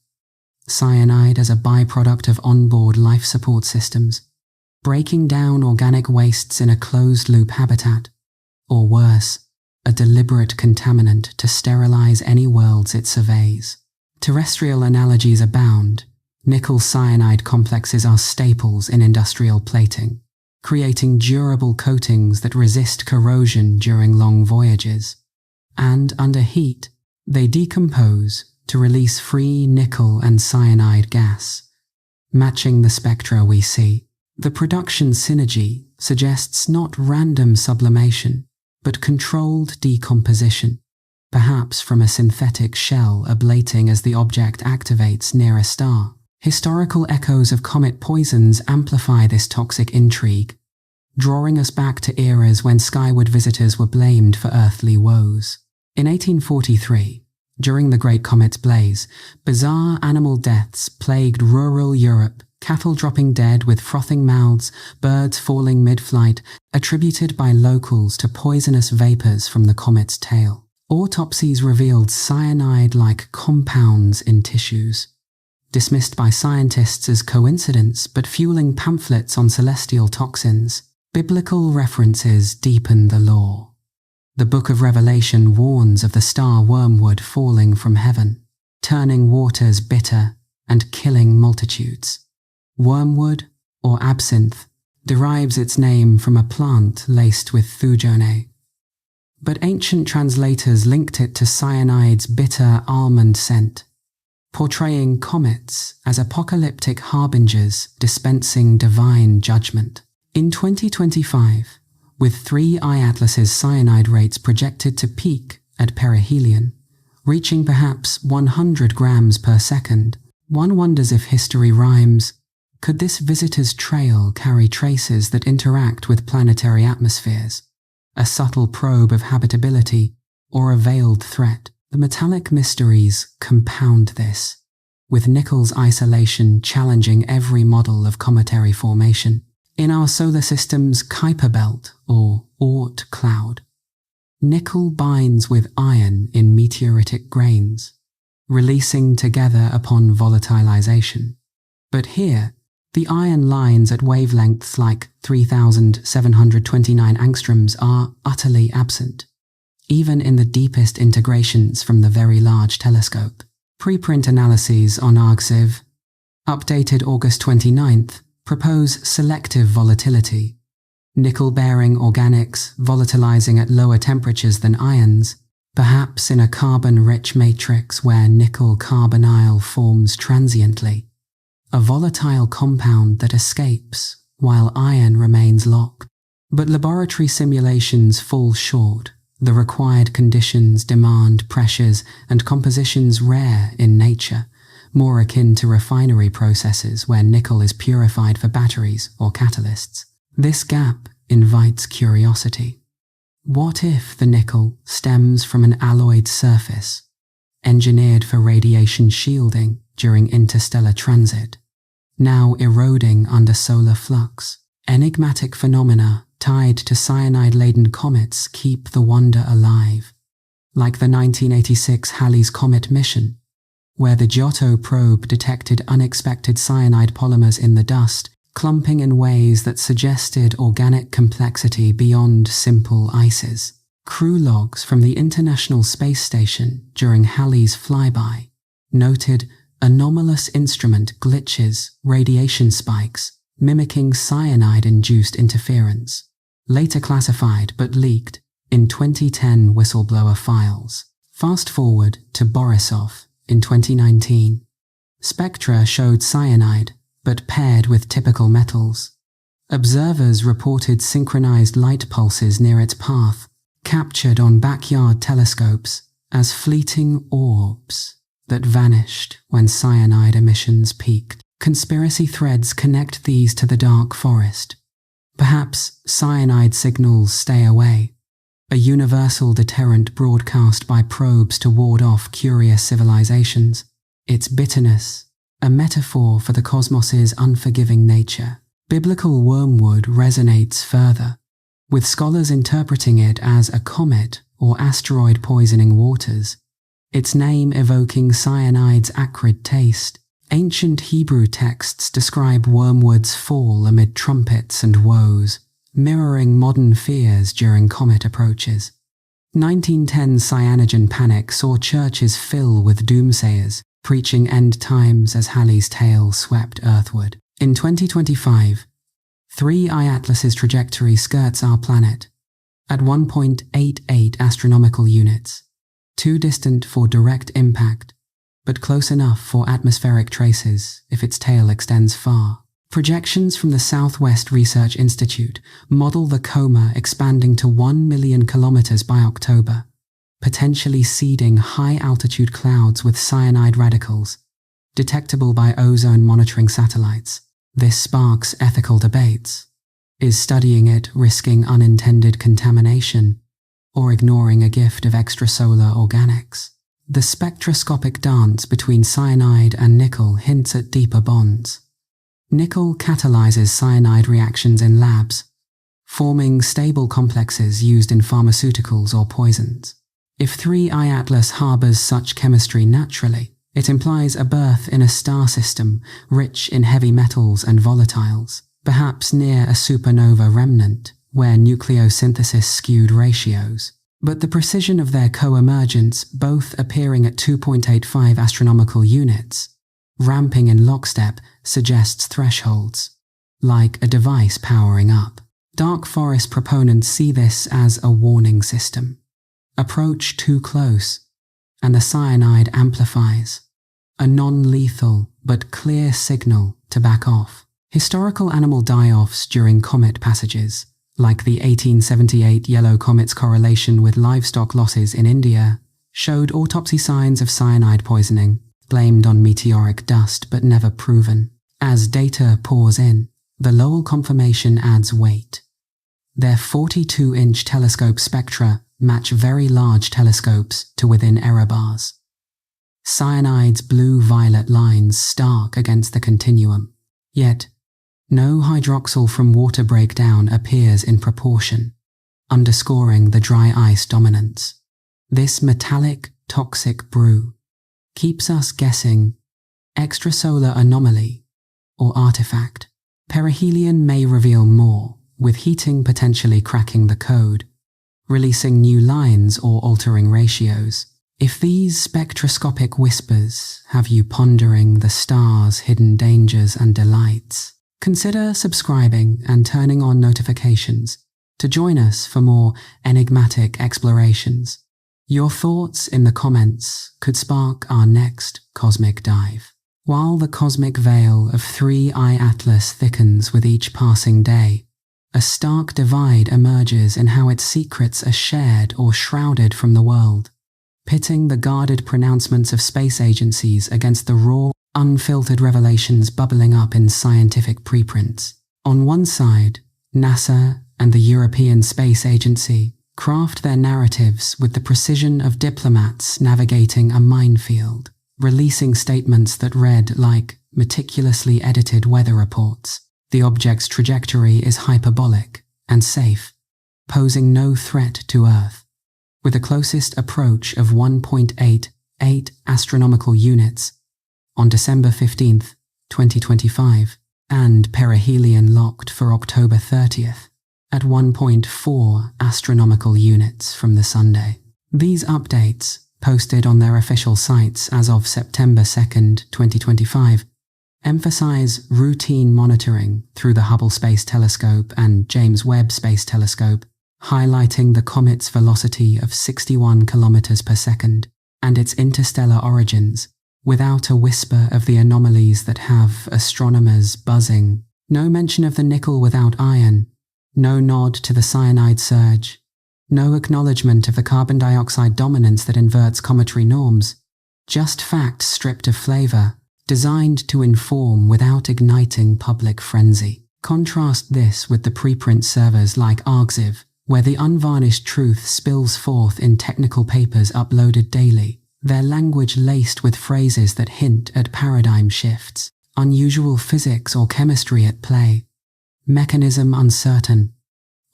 Cyanide as a byproduct of onboard life support systems, breaking down organic wastes in a closed-loop habitat, or worse, a deliberate contaminant to sterilize any worlds it surveys. Terrestrial analogies abound. Nickel cyanide complexes are staples in industrial plating, creating durable coatings that resist corrosion during long voyages. And under heat, they decompose to release free nickel and cyanide gas, matching the spectra we see. The production synergy suggests not random sublimation, but controlled decomposition, perhaps from a synthetic shell ablating as the object activates near a star. Historical echoes of comet poisons amplify this toxic intrigue, drawing us back to eras when skyward visitors were blamed for earthly woes. In 1843, during the Great Comet's blaze, bizarre animal deaths plagued rural Europe, cattle dropping dead with frothing mouths, birds falling mid-flight, attributed by locals to poisonous vapors from the comet's tail. Autopsies revealed cyanide-like compounds in tissues, dismissed by scientists as coincidence but fueling pamphlets on celestial toxins. Biblical references deepen the lore. The Book of Revelation warns of the star wormwood falling from heaven, turning waters bitter and killing multitudes. Wormwood, or absinthe, derives its name from a plant laced with thujone, but ancient translators linked it to cyanide's bitter almond scent, portraying comets as apocalyptic harbingers dispensing divine judgment. In 2025, with 3I Atlas's cyanide rates projected to peak at perihelion, reaching perhaps 100 grams per second, one wonders if history rhymes. Could this visitor's trail carry traces that interact with planetary atmospheres, a subtle probe of habitability, or a veiled threat? The metallic mysteries compound this, with nickel's isolation challenging every model of cometary formation. In our solar system's Kuiper belt, or Oort cloud, nickel binds with iron in meteoritic grains, releasing together upon volatilization. But here, the iron lines at wavelengths like 3,729 angstroms are utterly absent, even in the deepest integrations from the Very Large Telescope. Preprint analyses on ArgSiv, updated August 29th, propose selective volatility, nickel-bearing organics volatilizing at lower temperatures than ions, perhaps in a carbon-rich matrix where nickel-carbonyl forms transiently, a volatile compound that escapes while iron remains locked. But laboratory simulations fall short. The required conditions demand pressures and compositions rare in nature, more akin to refinery processes where nickel is purified for batteries or catalysts. This gap invites curiosity. What if the nickel stems from an alloyed surface, engineered for radiation shielding during interstellar transit, now eroding under solar flux? Enigmatic phenomena tied to cyanide-laden comets keep the wonder alive, like the 1986 Halley's Comet mission, where the Giotto probe detected unexpected cyanide polymers in the dust, clumping in ways that suggested organic complexity beyond simple ices. Crew logs from the International Space Station during Halley's flyby noted anomalous instrument glitches, radiation spikes, mimicking cyanide-induced interference, later classified but leaked in 2010 whistleblower files. Fast forward to Borisov in 2019. Spectra showed cyanide, but paired with typical metals. Observers reported synchronized light pulses near its path, captured on backyard telescopes as fleeting orbs that vanished when cyanide emissions peaked. Conspiracy threads connect these to the dark forest. Perhaps cyanide signals stay away, a universal deterrent broadcast by probes to ward off curious civilizations. Its bitterness, a metaphor for the cosmos's unforgiving nature. Biblical wormwood resonates further, with scholars interpreting it as a comet or asteroid poisoning waters, its name evoking cyanide's acrid taste. Ancient Hebrew texts describe wormwood's fall amid trumpets and woes, mirroring modern fears during comet approaches. 1910 cyanogen panic saw churches fill with doomsayers, preaching end times as Halley's tail swept earthward. In 2025, 3I Atlas's trajectory skirts our planet at 1.88 astronomical units, too distant for direct impact, but close enough for atmospheric traces if its tail extends far. Projections from the Southwest Research Institute model the coma expanding to 1 million kilometers by October, potentially seeding high-altitude clouds with cyanide radicals, detectable by ozone monitoring satellites. This sparks ethical debates. Is studying it risking unintended contamination, or ignoring a gift of extrasolar organics? The spectroscopic dance between cyanide and nickel hints at deeper bonds. Nickel catalyzes cyanide reactions in labs, forming stable complexes used in pharmaceuticals or poisons. If 3I Atlas harbors such chemistry naturally, it implies a birth in a star system rich in heavy metals and volatiles, perhaps near a supernova remnant where nucleosynthesis skewed ratios. But the precision of their co-emergence, both appearing at 2.85 astronomical units, ramping in lockstep, suggests thresholds, like a device powering up. Dark forest proponents see this as a warning system. Approach too close, and the cyanide amplifies, a non-lethal but clear signal to back off. Historical animal die-offs during comet passages, like the 1878 yellow comet's correlation with livestock losses in India, showed autopsy signs of cyanide poisoning, blamed on meteoric dust but never proven. As data pours in, the Lowell confirmation adds weight. Their 42-inch telescope spectra match very large telescopes to within error bars. Cyanide's blue-violet lines stark against the continuum. Yet, no hydroxyl from water breakdown appears in proportion, underscoring the dry ice dominance. This metallic, toxic brew keeps us guessing extrasolar anomaly or artifact. Perihelion may reveal more, with heating potentially cracking the code, releasing new lines or altering ratios. If these spectroscopic whispers have you pondering the stars' hidden dangers and delights, consider subscribing and turning on notifications to join us for more enigmatic explorations. Your thoughts in the comments could spark our next cosmic dive. While the cosmic veil of 3I Atlas thickens with each passing day, a stark divide emerges in how its secrets are shared or shrouded from the world, pitting the guarded pronouncements of space agencies against the raw unfiltered revelations bubbling up in scientific preprints. On one side, NASA and the European Space Agency craft their narratives with the precision of diplomats navigating a minefield, releasing statements that read like meticulously edited weather reports. The object's trajectory is hyperbolic and safe, posing no threat to Earth. With a closest approach of 1.88 astronomical units on December 15, 2025, and perihelion locked for October 30th at 1.4 astronomical units from the Sunday. These updates, posted on their official sites as of September 2, 2025, emphasize routine monitoring through the Hubble Space Telescope and James Webb Space Telescope, highlighting the comet's velocity of 61 kilometers per second and its interstellar origins, without a whisper of the anomalies that have astronomers buzzing. No mention of the nickel without iron, no nod to the cyanide surge, no acknowledgement of the carbon dioxide dominance that inverts cometary norms, just facts stripped of flavour, designed to inform without igniting public frenzy. Contrast this with the preprint servers like Arxiv, where the unvarnished truth spills forth in technical papers uploaded daily, their language laced with phrases that hint at paradigm shifts, unusual physics or chemistry at play, mechanism uncertain,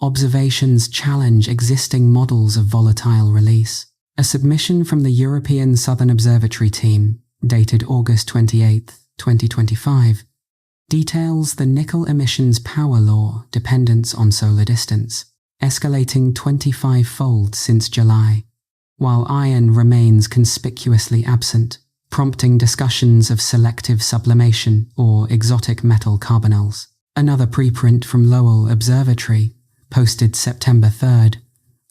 observations challenge existing models of volatile release. A submission from the European Southern Observatory team, dated August 28, 2025, details the nickel emissions power law dependence on solar distance, escalating 25-fold since July, while iron remains conspicuously absent, prompting discussions of selective sublimation or exotic metal carbonyls. Another preprint from Lowell Observatory, posted September 3rd,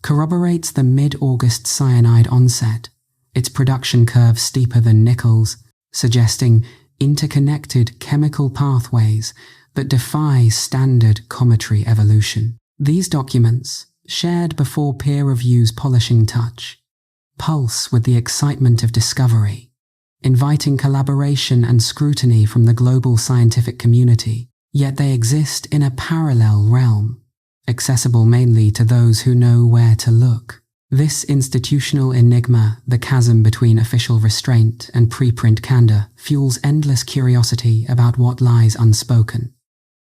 corroborates the mid-August cyanide onset, its production curve steeper than nickel's, suggesting interconnected chemical pathways that defy standard cometary evolution. These documents, shared before peer review's polishing touch, pulse with the excitement of discovery, inviting collaboration and scrutiny from the global scientific community, yet they exist in a parallel realm, accessible mainly to those who know where to look. This institutional enigma, the chasm between official restraint and preprint candor, fuels endless curiosity about what lies unspoken.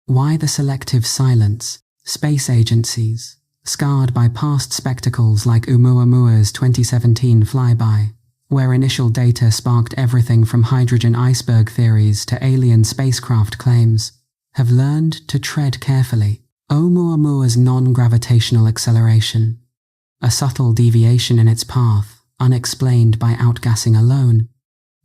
Why the selective silence? Space agencies, scarred by past spectacles like Oumuamua's 2017 flyby, where initial data sparked everything from hydrogen iceberg theories to alien spacecraft claims, have learned to tread carefully. Oumuamua's non-gravitational acceleration, a subtle deviation in its path, unexplained by outgassing alone,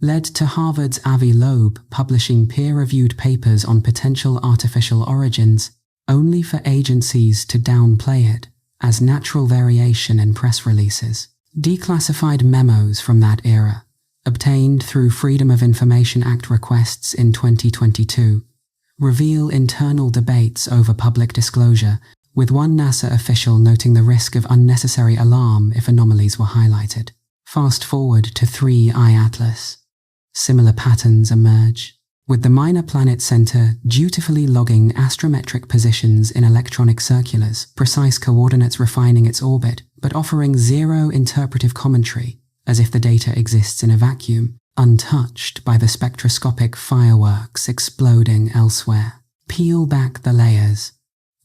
led to Harvard's Avi Loeb publishing peer-reviewed papers on potential artificial origins, only for agencies to downplay it as natural variation in press releases. Declassified memos from that era, obtained through Freedom of Information Act requests in 2022, reveal internal debates over public disclosure, with one NASA official noting the risk of unnecessary alarm if anomalies were highlighted. Fast forward to 3I Atlas. Similar patterns emerge, with the Minor Planet Center dutifully logging astrometric positions in electronic circulars, precise coordinates refining its orbit, but offering zero interpretive commentary, as if the data exists in a vacuum, untouched by the spectroscopic fireworks exploding elsewhere. Peel back the layers,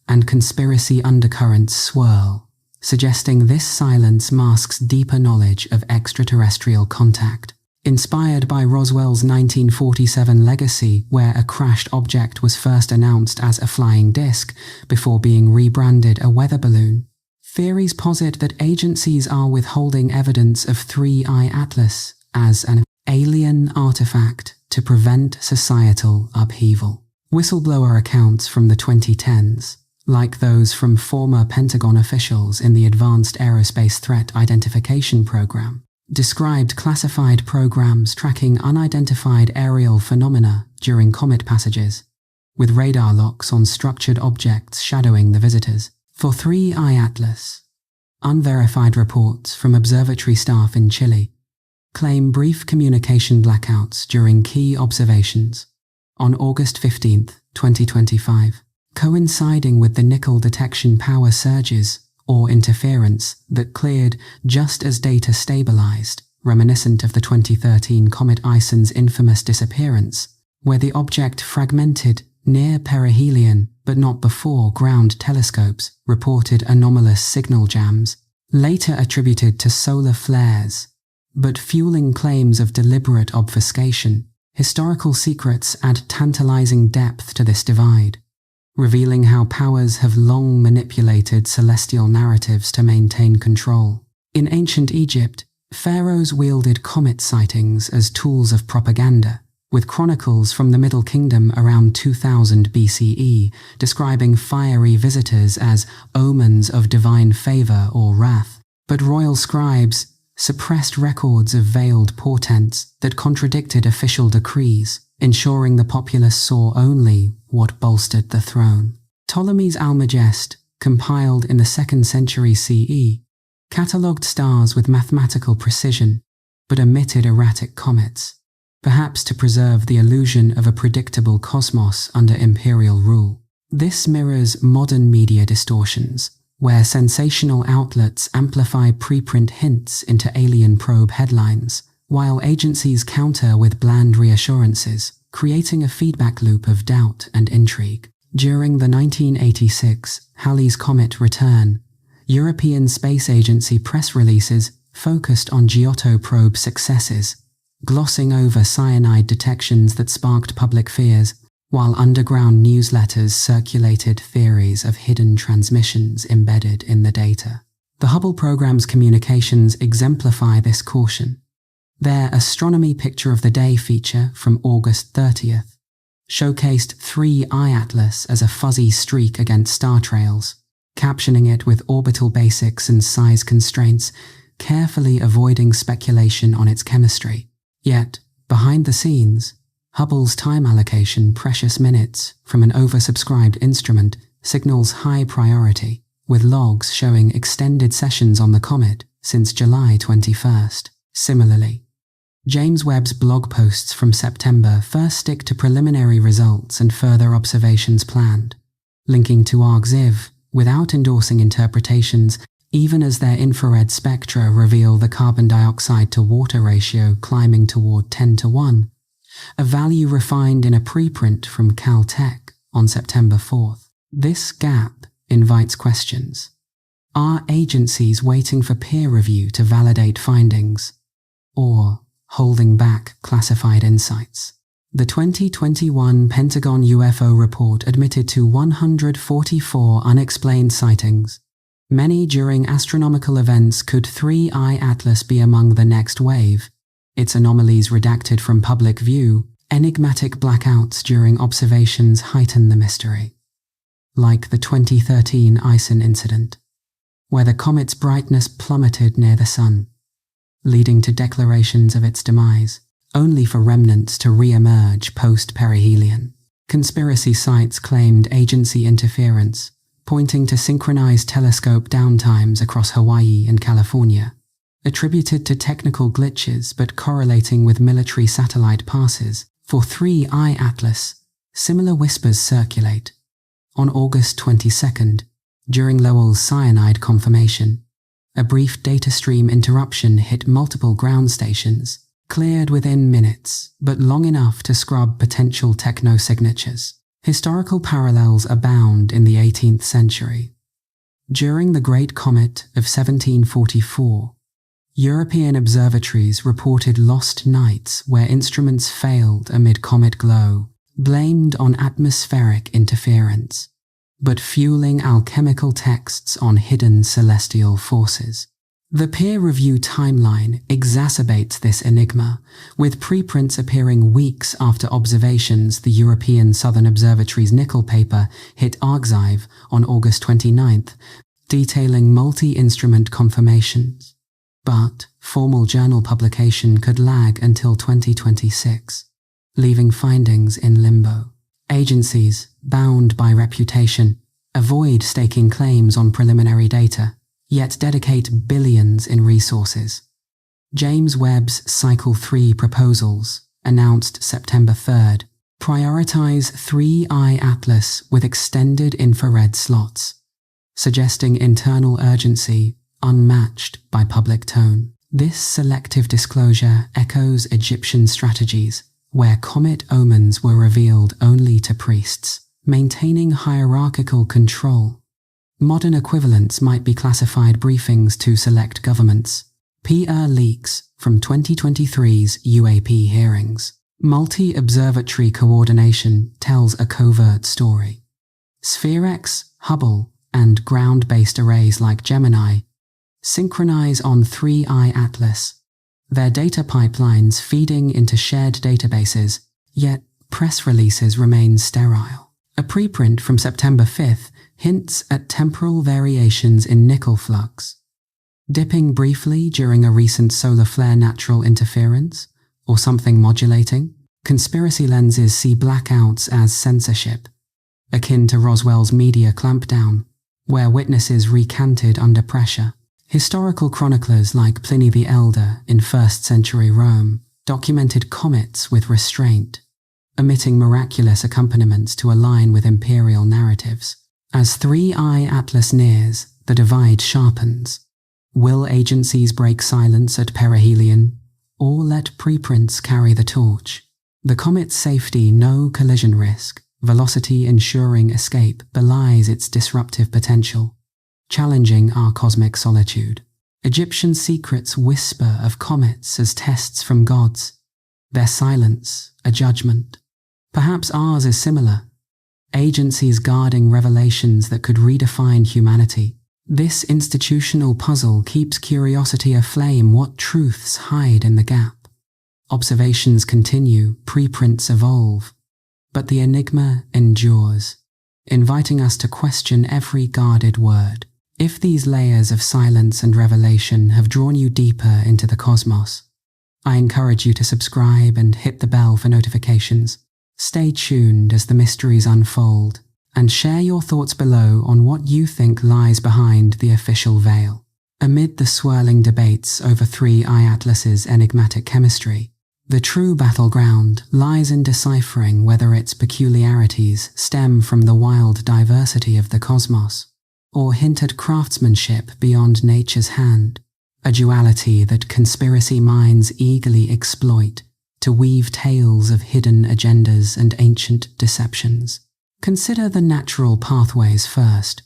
and conspiracy undercurrents swirl, suggesting this silence masks deeper knowledge of extraterrestrial contact. Inspired by Roswell's 1947 legacy, where a crashed object was first announced as a flying disc before being rebranded a weather balloon, theories posit that agencies are withholding evidence of 3I Atlas as an alien artifact to prevent societal upheaval. Whistleblower accounts from the 2010s, like those from former Pentagon officials in the Advanced Aerospace Threat Identification Program, described classified programs tracking unidentified aerial phenomena during comet passages, with radar locks on structured objects shadowing the visitors. For 3I Atlas, unverified reports from observatory staff in Chile claim brief communication blackouts during key observations. On August 15, 2025, coinciding with the nickel detection power surges or interference that cleared just as data stabilized, reminiscent of the 2013 comet Ison's infamous disappearance, where the object fragmented near perihelion but not before ground telescopes reported anomalous signal jams, later attributed to solar flares, but fueling claims of deliberate obfuscation. Historical secrets add tantalizing depth to this divide, revealing how powers have long manipulated celestial narratives to maintain control. In ancient Egypt, pharaohs wielded comet sightings as tools of propaganda, with chronicles from the Middle Kingdom around 2000 BCE describing fiery visitors as omens of divine favor or wrath. But royal scribes suppressed records of veiled portents that contradicted official decrees, ensuring the populace saw only what bolstered the throne. Ptolemy's Almagest, compiled in the 2nd century CE, catalogued stars with mathematical precision, but omitted erratic comets, perhaps to preserve the illusion of a predictable cosmos under imperial rule. This mirrors modern media distortions, where sensational outlets amplify preprint hints into alien probe headlines, while agencies counter with bland reassurances, creating a feedback loop of doubt and intrigue. During the 1986 Halley's Comet return, European Space Agency press releases focused on Giotto probe successes, glossing over cyanide detections that sparked public fears, while underground newsletters circulated theories of hidden transmissions embedded in the data. The Hubble program's communications exemplify this caution. Their Astronomy Picture of the Day feature from August 30th showcased 3I Atlas as a fuzzy streak against star trails, captioning it with orbital basics and size constraints, carefully avoiding speculation on its chemistry. Yet, behind the scenes, Hubble's time allocation, precious minutes from an oversubscribed instrument, signals high priority, with logs showing extended sessions on the comet since July 21st. Similarly, James Webb's blog posts from September first stick to preliminary results and further observations planned, linking to argziv without endorsing interpretations, even as their infrared spectra reveal the carbon dioxide to water ratio climbing toward 10:1, a value refined in a preprint from Caltech on September 4th. This gap invites questions. Are agencies waiting for peer review to validate findings, or holding back classified insights? The 2021 Pentagon UFO report admitted to 144 unexplained sightings. Many during astronomical events. Could 3I Atlas be among the next wave? Its anomalies redacted from public view, enigmatic blackouts during observations heighten the mystery. Like the 2013 Ison incident, where the comet's brightness plummeted near the sun, leading to declarations of its demise, only for remnants to re-emerge post-perihelion. Conspiracy sites claimed agency interference, pointing to synchronized telescope downtimes across Hawaii and California, attributed to technical glitches but correlating with military satellite passes. For 3I Atlas, similar whispers circulate. On August 22nd, during Lowell's cyanide confirmation, a brief data stream interruption hit multiple ground stations, cleared within minutes, but long enough to scrub potential techno-signatures. Historical parallels abound in the 18th century. During the Great Comet of 1744, European observatories reported lost nights where instruments failed amid comet glow, blamed on atmospheric interference, but fueling alchemical texts on hidden celestial forces. The peer review timeline exacerbates this enigma, with preprints appearing weeks after observations. The European Southern Observatory's nickel paper hit archive on August 29th, detailing multi-instrument confirmations. But formal journal publication could lag until 2026, leaving findings in limbo. Agencies, bound by reputation, avoid staking claims on preliminary data, yet dedicate billions in resources. James Webb's Cycle 3 proposals, announced September 3rd, prioritize 3I Atlas with extended infrared slots, suggesting internal urgency unmatched by public tone. This selective disclosure echoes Egyptian strategies, where comet omens were revealed only to priests, maintaining hierarchical control. Modern equivalents might be classified briefings to select governments. PR leaks from 2023's UAP hearings. Multi-observatory coordination tells a covert story. SphereX, Hubble, and ground-based arrays like Gemini synchronize on 3I Atlas, their data pipelines feeding into shared databases, yet press releases remain sterile. A preprint from September 5th hints at temporal variations in nickel flux, dipping briefly during a recent solar flare natural interference, or something modulating. Conspiracy lenses see blackouts as censorship, akin to Roswell's media clampdown, where witnesses recanted under pressure. Historical chroniclers like Pliny the Elder in 1st century Rome documented comets with restraint, omitting miraculous accompaniments to align with imperial narratives. As 3I Atlas nears, the divide sharpens. Will agencies break silence at perihelion, or let preprints carry the torch? The comet's safety, no collision risk, velocity ensuring escape belies its disruptive potential, challenging our cosmic solitude. Egyptian secrets whisper of comets as tests from gods, their silence a judgment. Perhaps ours is similar, agencies guarding revelations that could redefine humanity. This institutional puzzle keeps curiosity aflame. What truths hide in the gap? Observations continue, preprints evolve, but the enigma endures, inviting us to question every guarded word. If these layers of silence and revelation have drawn you deeper into the cosmos, I encourage you to subscribe and hit the bell for notifications. Stay tuned as the mysteries unfold, and share your thoughts below on what you think lies behind the official veil. Amid the swirling debates over 3I Atlas's enigmatic chemistry, the true battleground lies in deciphering whether its peculiarities stem from the wild diversity of the cosmos, or hint at craftsmanship beyond nature's hand, a duality that conspiracy minds eagerly exploit to weave tales of hidden agendas and ancient deceptions. Consider the natural pathways first,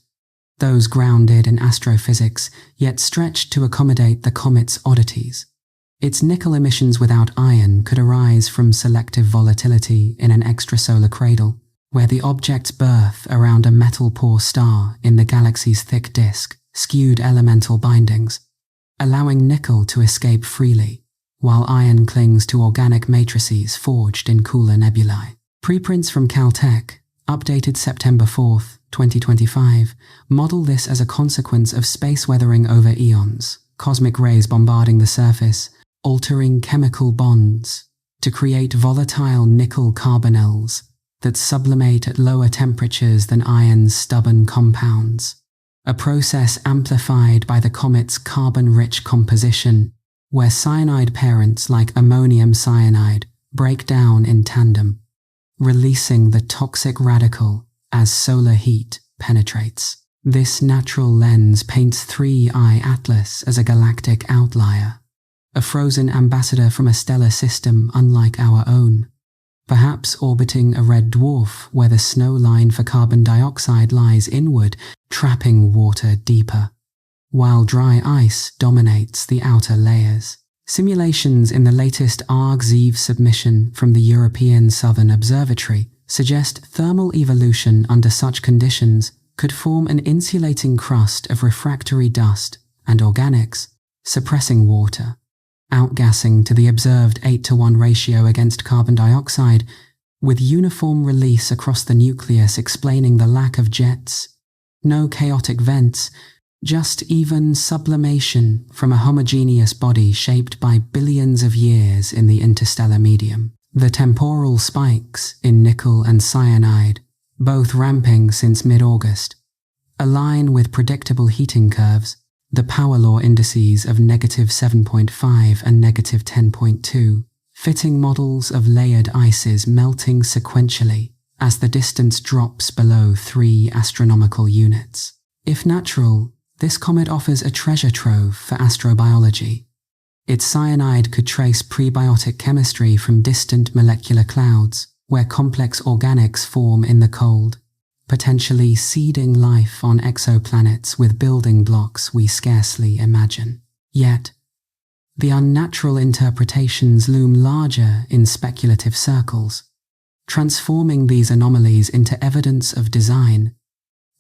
those grounded in astrophysics yet stretched to accommodate the comet's oddities. Its nickel emissions without iron could arise from selective volatility in an extrasolar cradle, where the object's birth around a metal-poor star in the galaxy's thick disk skewed elemental bindings, allowing nickel to escape freely, while iron clings to organic matrices forged in cooler nebulae. Preprints from Caltech, updated September 4th, 2025, model this as a consequence of space weathering over eons, cosmic rays bombarding the surface, altering chemical bonds to create volatile nickel carbonyls that sublimate at lower temperatures than iron's stubborn compounds, a process amplified by the comet's carbon-rich composition, where cyanide parents like ammonium cyanide break down in tandem, releasing the toxic radical as solar heat penetrates. This natural lens paints 3I Atlas as a galactic outlier, a frozen ambassador from a stellar system unlike our own, perhaps orbiting a red dwarf where the snow line for carbon dioxide lies inward, trapping water deeper, while dry ice dominates the outer layers. Simulations in the latest ARG-ZEEV submission from the European Southern Observatory suggest thermal evolution under such conditions could form an insulating crust of refractory dust and organics, suppressing water, outgassing to the observed 8:1 ratio against carbon dioxide, with uniform release across the nucleus explaining the lack of jets. No chaotic vents, just even sublimation from a homogeneous body shaped by billions of years in the interstellar medium. The temporal spikes in nickel and cyanide, both ramping since mid-August, align with predictable heating curves, the power law indices of -7.5 and -10.2, fitting models of layered ices melting sequentially as the distance drops below 3 astronomical units. If natural, this comet offers a treasure trove for astrobiology. Its cyanide could trace prebiotic chemistry from distant molecular clouds, where complex organics form in the cold, potentially seeding life on exoplanets with building blocks we scarcely imagine. Yet, the unnatural interpretations loom larger in speculative circles, transforming these anomalies into evidence of design,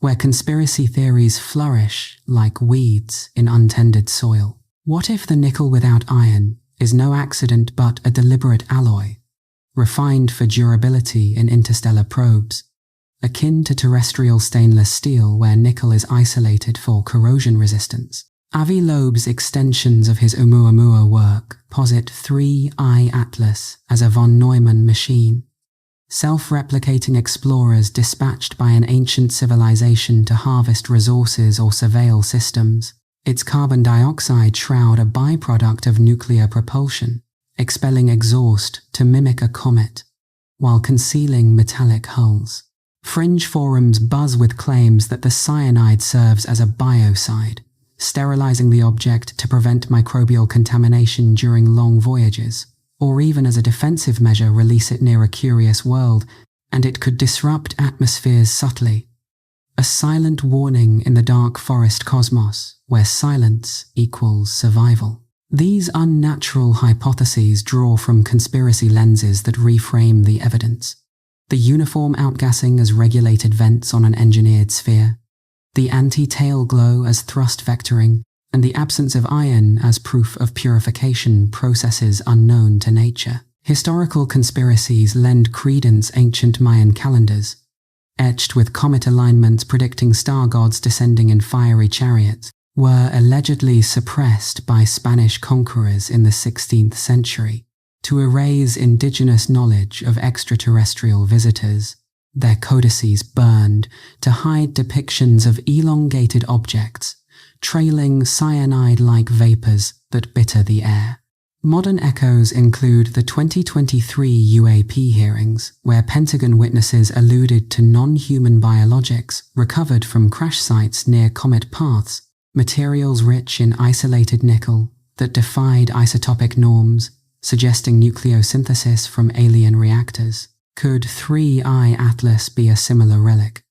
where conspiracy theories flourish like weeds in untended soil. What if the nickel without iron is no accident but a deliberate alloy, refined for durability in interstellar probes, akin to terrestrial stainless steel where nickel is isolated for corrosion resistance? Avi Loeb's extensions of his Oumuamua work posit 3I Atlas as a von Neumann machine, self-replicating explorers dispatched by an ancient civilization to harvest resources or surveil systems. Its carbon dioxide shroud a byproduct of nuclear propulsion, expelling exhaust to mimic a comet, while concealing metallic hulls. Fringe forums buzz with claims that the cyanide serves as a biocide, sterilizing the object to prevent microbial contamination during long voyages, or even as a defensive measure release it near a curious world, and it could disrupt atmospheres subtly. A silent warning in the dark forest cosmos, where silence equals survival. These unnatural hypotheses draw from conspiracy lenses that reframe the evidence. The uniform outgassing as regulated vents on an engineered sphere, the anti-tail glow as thrust vectoring, and the absence of iron as proof of purification processes unknown to nature. Historical conspiracies lend credence ancient Mayan calendars, etched with comet alignments predicting star gods descending in fiery chariots, were allegedly suppressed by Spanish conquerors in the 16th century to erase indigenous knowledge of extraterrestrial visitors, their codices burned to hide depictions of elongated objects, trailing cyanide-like vapors that bitter the air. Modern echoes include the 2023 UAP hearings, where Pentagon witnesses alluded to non-human biologics recovered from crash sites near comet paths, materials rich in isolated nickel that defied isotopic norms, suggesting nucleosynthesis from alien reactors. Could 3I Atlas be a similar relic?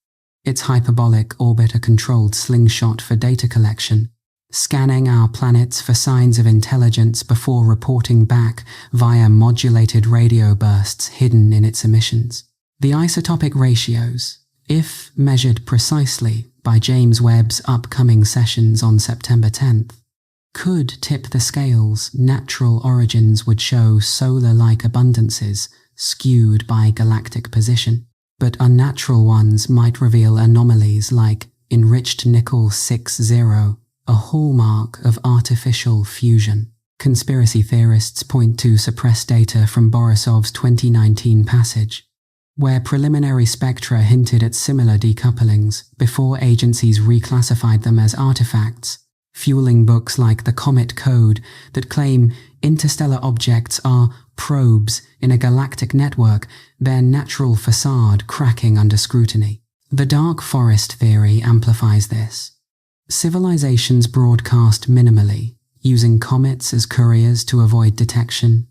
Its hyperbolic orbit a controlled slingshot for data collection, scanning our planets for signs of intelligence before reporting back via modulated radio bursts hidden in its emissions. The isotopic ratios, if measured precisely by James Webb's upcoming sessions on September 10th, could tip the scales. Natural origins would show solar-like abundances skewed by galactic position, but unnatural ones might reveal anomalies like enriched nickel 6-0, a hallmark of artificial fusion. Conspiracy theorists point to suppressed data from Borisov's 2019 passage, where preliminary spectra hinted at similar decouplings before agencies reclassified them as artifacts, fueling books like The Comet Code that claim interstellar objects are probes in a galactic network, their natural facade cracking under scrutiny. The dark forest theory amplifies this. Civilizations broadcast minimally, using comets as couriers to avoid detection,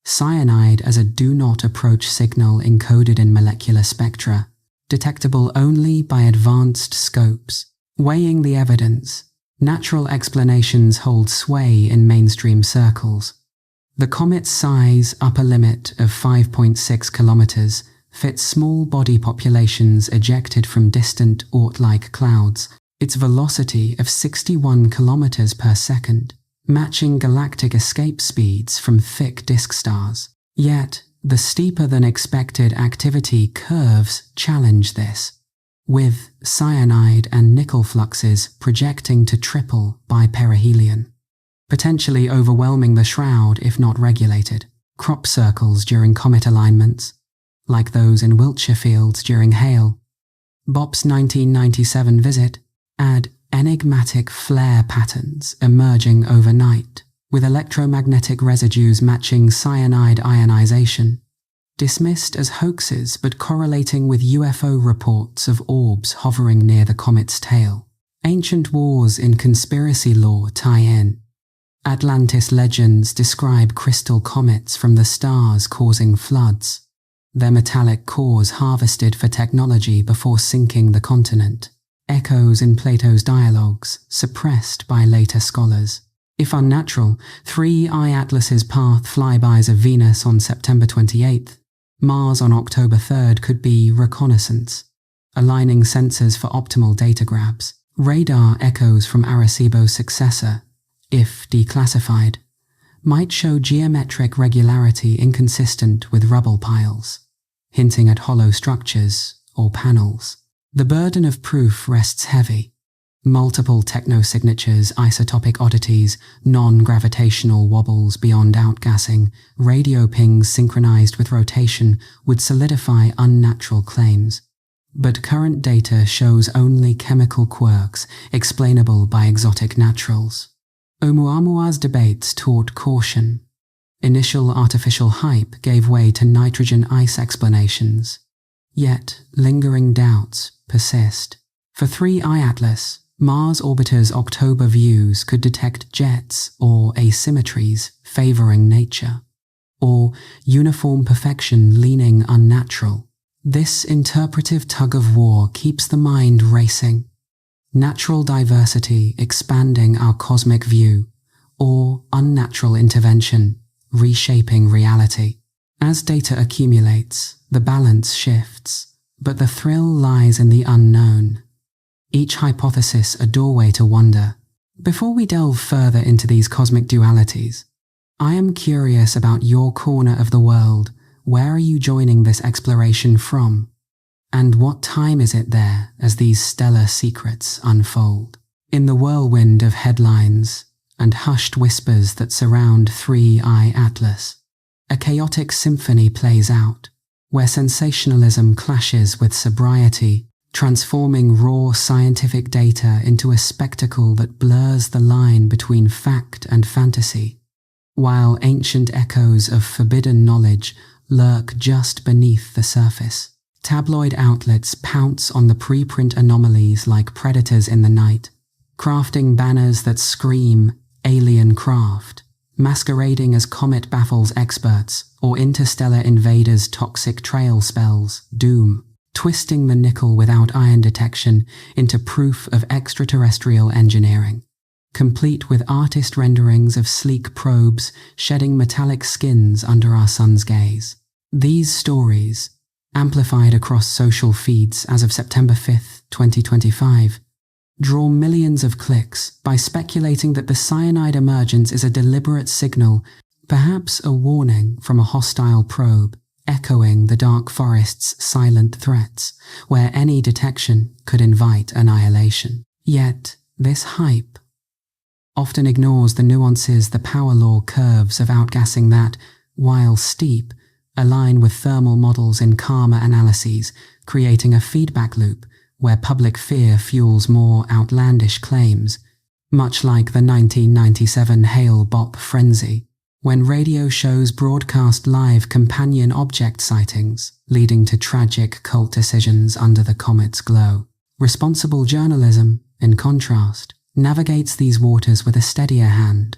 cyanide as a do-not-approach signal encoded in molecular spectra, detectable only by advanced scopes. Weighing the evidence, natural explanations hold sway in mainstream circles. The comet's size upper limit of 5.6 kilometers fits small body populations ejected from distant Oort-like clouds, its velocity of 61 kilometers per second, matching galactic escape speeds from thick disk stars. Yet, the steeper-than-expected activity curves challenge this, with cyanide and nickel fluxes projecting to triple by perihelion, potentially overwhelming the shroud if not regulated. Crop circles during comet alignments, like those in Wiltshire fields during hail. Bop's 1997 visit, add enigmatic flare patterns emerging overnight, with electromagnetic residues matching cyanide ionization. Dismissed as hoaxes but correlating with UFO reports of orbs hovering near the comet's tail. Ancient wars in conspiracy lore tie in. Atlantis legends describe crystal comets from the stars causing floods, their metallic cores harvested for technology before sinking the continent. Echoes in Plato's dialogues, suppressed by later scholars. If unnatural, 3I Atlas's path flybys of Venus on September 28th, Mars on October 3rd could be reconnaissance, aligning sensors for optimal data grabs. Radar echoes from Arecibo's successor, if declassified, might show geometric regularity inconsistent with rubble piles, hinting at hollow structures or panels. The burden of proof rests heavy. Multiple technosignatures, isotopic oddities, non-gravitational wobbles beyond outgassing, radio pings synchronized with rotation would solidify unnatural claims. But current data shows only chemical quirks explainable by exotic naturals. Oumuamua's debates taught caution. Initial artificial hype gave way to nitrogen ice explanations. Yet, lingering doubts persist. For 3I Atlas, Mars orbiter's October views could detect jets or asymmetries favoring nature, or uniform perfection leaning unnatural. This interpretive tug-of-war keeps the mind racing. Natural diversity expanding our cosmic view, or unnatural intervention reshaping reality. As data accumulates, the balance shifts, but the thrill lies in the unknown. Each hypothesis a doorway to wonder. Before we delve further into these cosmic dualities, I am curious about your corner of the world. Where are you joining this exploration from? And what time is it there as these stellar secrets unfold? In the whirlwind of headlines and hushed whispers that surround 3I Atlas, a chaotic symphony plays out, where sensationalism clashes with sobriety, transforming raw scientific data into a spectacle that blurs the line between fact and fantasy, while ancient echoes of forbidden knowledge lurk just beneath the surface. Tabloid outlets pounce on the preprint anomalies like predators in the night, crafting banners that scream alien craft, masquerading as comet baffles experts or interstellar invaders' toxic trail spells doom, twisting the nickel without iron detection into proof of extraterrestrial engineering, complete with artist renderings of sleek probes shedding metallic skins under our sun's gaze. These stories, amplified across social feeds as of September 5th, 2025, draw millions of clicks by speculating that the cyanide emergence is a deliberate signal, perhaps a warning from a hostile probe, echoing the dark forest's silent threats, where any detection could invite annihilation. Yet, this hype often ignores the nuances, the power law curves of outgassing that, while steep, align with thermal models in calmer analyses, creating a feedback loop where public fear fuels more outlandish claims, much like the 1997 Hale-Bopp frenzy, when radio shows broadcast live companion object sightings, leading to tragic cult decisions under the comet's glow. Responsible journalism, in contrast, navigates these waters with a steadier hand.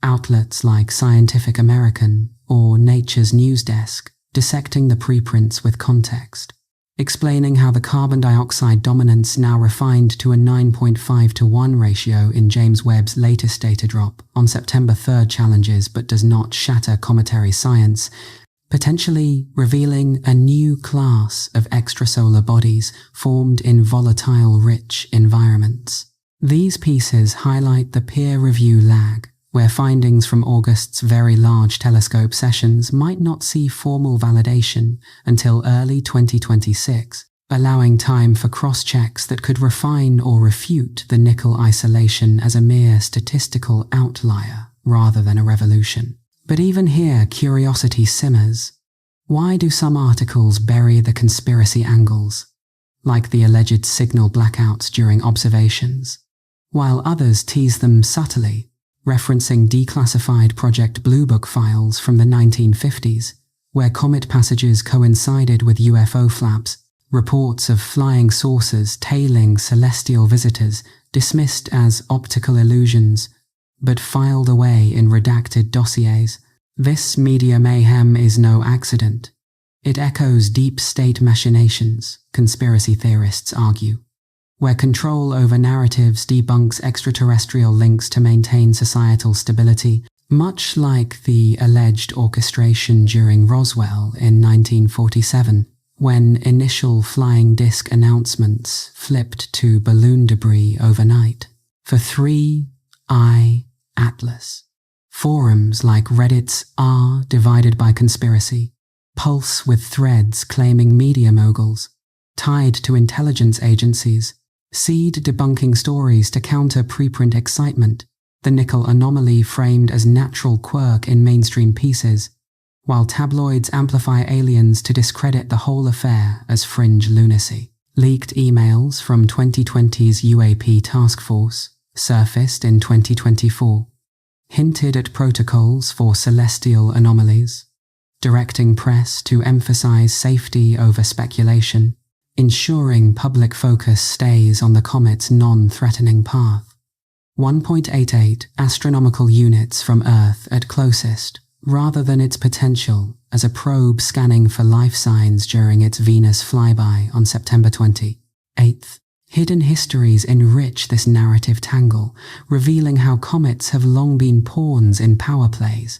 Outlets like Scientific American or Nature's News Desk dissecting the preprints with context, explaining how the carbon dioxide dominance, now refined to a 9.5:1 ratio in James Webb's latest data drop on September 3rd, challenges but does not shatter cometary science, potentially revealing a new class of extrasolar bodies formed in volatile-rich environments. These pieces highlight the peer review lag, where findings from August's Very Large Telescope sessions might not see formal validation until early 2026, allowing time for cross-checks that could refine or refute the nickel isolation as a mere statistical outlier rather than a revolution. But even here, curiosity simmers. Why do some articles bury the conspiracy angles, like the alleged signal blackouts during observations? while others tease them subtly, referencing declassified Project Blue Book files from the 1950s, where comet passages coincided with UFO flaps. Reports of flying saucers tailing celestial visitors dismissed as optical illusions, but filed away in redacted dossiers. This media mayhem is no accident. It echoes deep state machinations, conspiracy theorists argue, where control over narratives debunks extraterrestrial links to maintain societal stability, much like the alleged orchestration during Roswell in 1947. When initial flying disc announcements flipped to balloon debris overnight. For 3i Atlas. Forums like Reddit's r divided by conspiracy pulse with threads claiming media moguls, tied to intelligence agencies, seed debunking stories to counter preprint excitement, the nickel anomaly framed as natural quirk in mainstream pieces, while tabloids amplify aliens to discredit the whole affair as fringe lunacy. Leaked emails from 2020's UAP task force, surfaced in 2024, hinted at protocols for celestial anomalies, directing press to emphasize safety over speculation, ensuring public focus stays on the comet's non-threatening path. 1.88 astronomical units from Earth at closest, rather than its potential as a probe scanning for life signs during its Venus flyby on September 28th. Hidden histories enrich this narrative tangle, revealing how comets have long been pawns in power plays,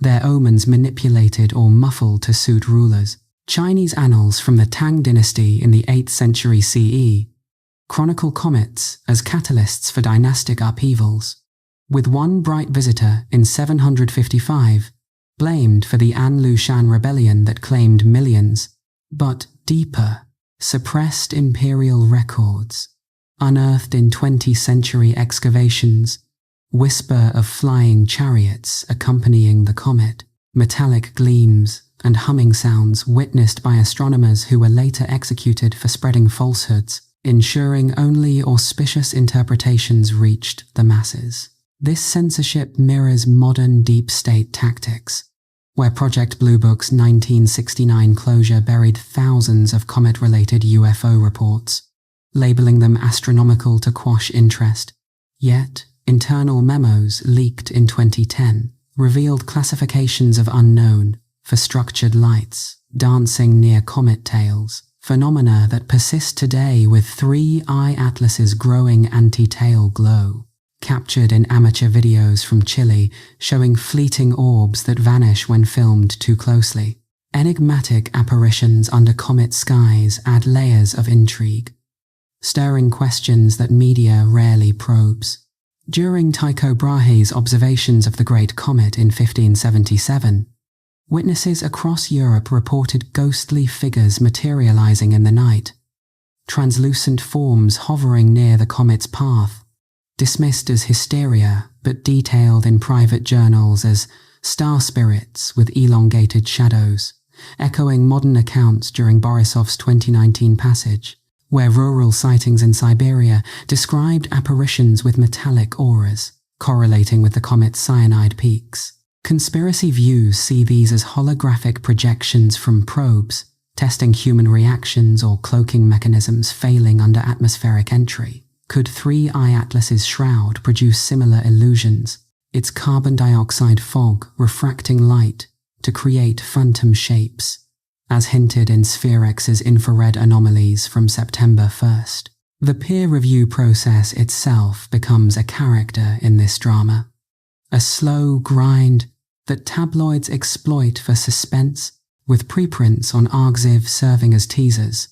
their omens manipulated or muffled to suit rulers. Chinese annals from the Tang dynasty in the 8th century CE chronicle comets as catalysts for dynastic upheavals, with one bright visitor in 755 blamed for the An Lushan rebellion that claimed millions, but deeper, suppressed imperial records, unearthed in 20th century excavations, whisper of flying chariots accompanying the comet, metallic gleams and humming sounds witnessed by astronomers who were later executed for spreading falsehoods, ensuring only auspicious interpretations reached the masses. This censorship mirrors modern deep state tactics, where Project Blue Book's 1969 closure buried thousands of comet-related UFO reports, labeling them astronomical to quash interest. Yet, internal memos leaked in 2010 revealed classifications of unknown for structured lights dancing near comet tails, phenomena that persist today with 3i Atlas's growing anti-tail glow, captured in amateur videos from Chile showing fleeting orbs that vanish when filmed too closely. Enigmatic apparitions under comet skies add layers of intrigue, stirring questions that media rarely probes. During Tycho Brahe's observations of the Great Comet in 1577, witnesses across Europe reported ghostly figures materializing in the night, translucent forms hovering near the comet's path, dismissed as hysteria but detailed in private journals as star spirits with elongated shadows, echoing modern accounts during Borisov's 2019 passage, where rural sightings in Siberia described apparitions with metallic auras, correlating with the comet's cyanide peaks. Conspiracy views see these as holographic projections from probes, testing human reactions or cloaking mechanisms failing under atmospheric entry. Could 3i Atlas's shroud produce similar illusions, its carbon dioxide fog refracting light to create phantom shapes, as hinted in SphereX's infrared anomalies from September 1st? The peer review process itself becomes a character in this drama, a slow grind that tabloids exploit for suspense, with preprints on Arxiv serving as teasers.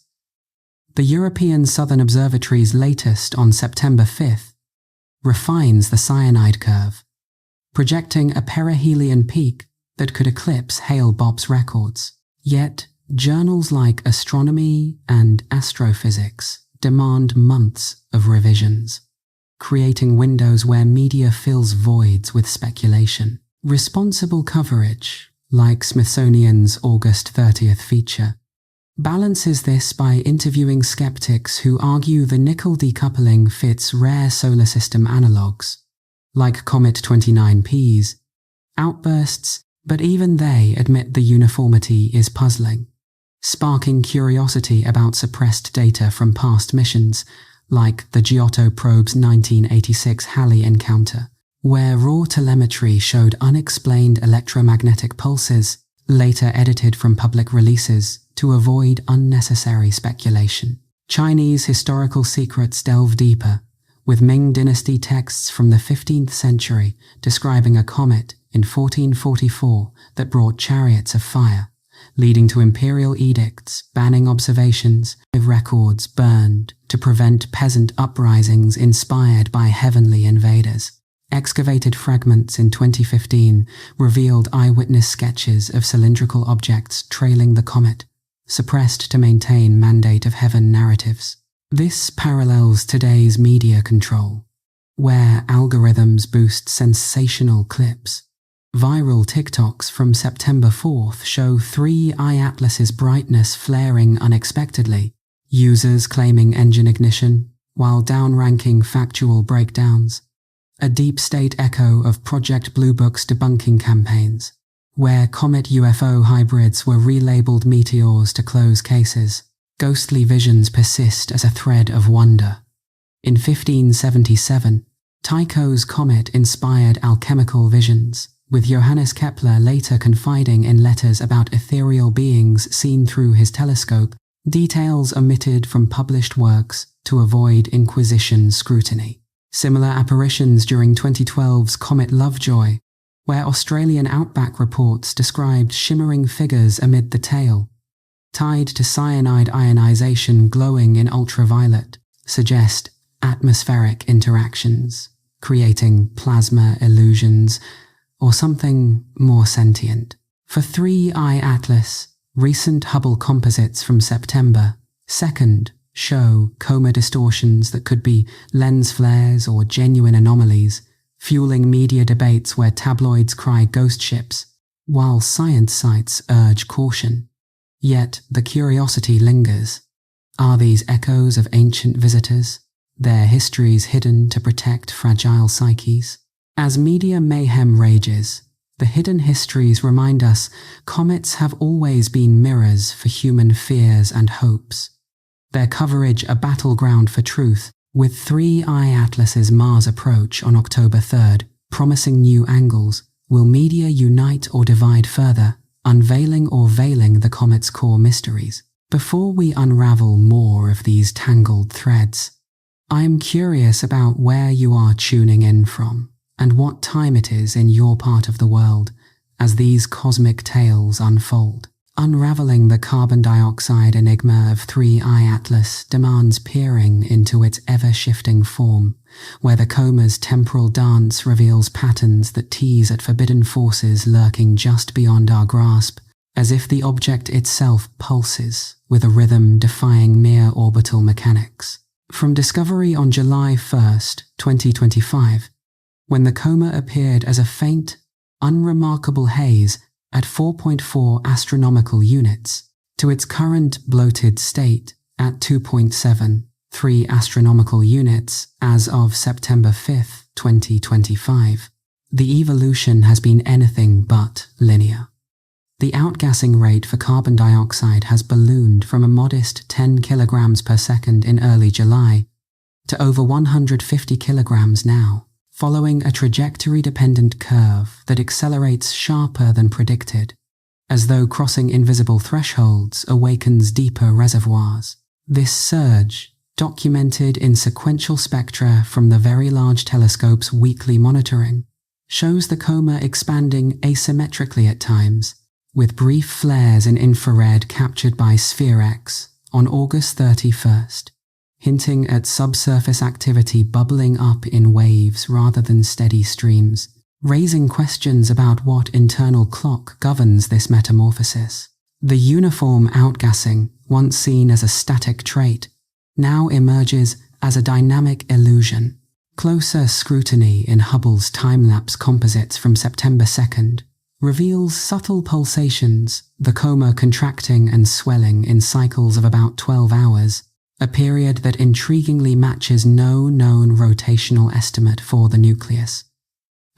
The European Southern Observatory's latest on September 5th refines the cyanide curve, projecting a perihelion peak that could eclipse Hale-Bopp's records. Yet, journals like Astronomy and Astrophysics demand months of revisions, creating windows where media fills voids with speculation. Responsible coverage, like Smithsonian's August 30th feature, balances this by interviewing skeptics who argue the nickel decoupling fits rare solar system analogues, like Comet 29P's, outbursts, but even they admit the uniformity is puzzling, sparking curiosity about suppressed data from past missions, like the Giotto probe's 1986 Halley encounter, where raw telemetry showed unexplained electromagnetic pulses, later edited from public releases to avoid unnecessary speculation. Chinese historical secrets delve deeper, with Ming Dynasty texts from the 15th century describing a comet in 1444 that brought chariots of fire, leading to imperial edicts banning observations, with records burned to prevent peasant uprisings inspired by heavenly invaders. Excavated fragments in 2015 revealed eyewitness sketches of cylindrical objects trailing the comet, suppressed to maintain mandate of heaven narratives. This parallels today's media control, where algorithms boost sensational clips. Viral TikToks from September 4th show 3I Atlas's brightness flaring unexpectedly, users claiming engine ignition, while downranking factual breakdowns. A deep state echo of Project Blue Book's debunking campaigns, where comet UFO hybrids were relabeled meteors to close cases. Ghostly visions persist as a thread of wonder. In 1577, Tycho's comet inspired alchemical visions, with Johannes Kepler later confiding in letters about ethereal beings seen through his telescope, details omitted from published works to avoid Inquisition scrutiny. Similar apparitions during 2012's Comet Lovejoy, where Australian outback reports described shimmering figures amid the tail, tied to cyanide ionization glowing in ultraviolet, suggest atmospheric interactions, creating plasma illusions, or something more sentient. For 3I Atlas, recent Hubble composites from September 2nd show coma distortions that could be lens flares or genuine anomalies, fueling media debates where tabloids cry ghost ships, while science sites urge caution. Yet the curiosity lingers. Are these echoes of ancient visitors, their histories hidden to protect fragile psyches? As media mayhem rages, the hidden histories remind us comets have always been mirrors for human fears and hopes. Their coverage a battleground for truth, with 3I Atlas's Mars approach on October 3rd, promising new angles. Will media unite or divide further, unveiling or veiling the comet's core mysteries? Before we unravel more of these tangled threads, I am curious about where you are tuning in from, and what time it is in your part of the world as these cosmic tales unfold. Unraveling the carbon dioxide enigma of 3I Atlas demands peering into its ever-shifting form, where the coma's temporal dance reveals patterns that tease at forbidden forces lurking just beyond our grasp, as if the object itself pulses with a rhythm defying mere orbital mechanics. From discovery on July 1st, 2025, when the coma appeared as a faint, unremarkable haze at 4.4 astronomical units, to its current bloated state at 2.73 astronomical units as of September 5th, 2025. The evolution has been anything but linear. The outgassing rate for carbon dioxide has ballooned from a modest 10 kilograms per second in early July to over 150 kilograms now, following a trajectory-dependent curve that accelerates sharper than predicted, as though crossing invisible thresholds awakens deeper reservoirs. This surge, documented in sequential spectra from the Very Large Telescope's weekly monitoring, shows the coma expanding asymmetrically at times, with brief flares in infrared captured by Sphere-X on August 31st. Hinting at subsurface activity bubbling up in waves rather than steady streams, raising questions about what internal clock governs this metamorphosis. The uniform outgassing, once seen as a static trait, now emerges as a dynamic illusion. Closer scrutiny in Hubble's time-lapse composites from September 2nd reveals subtle pulsations, the coma contracting and swelling in cycles of about 12 hours, a period that intriguingly matches no known rotational estimate for the nucleus.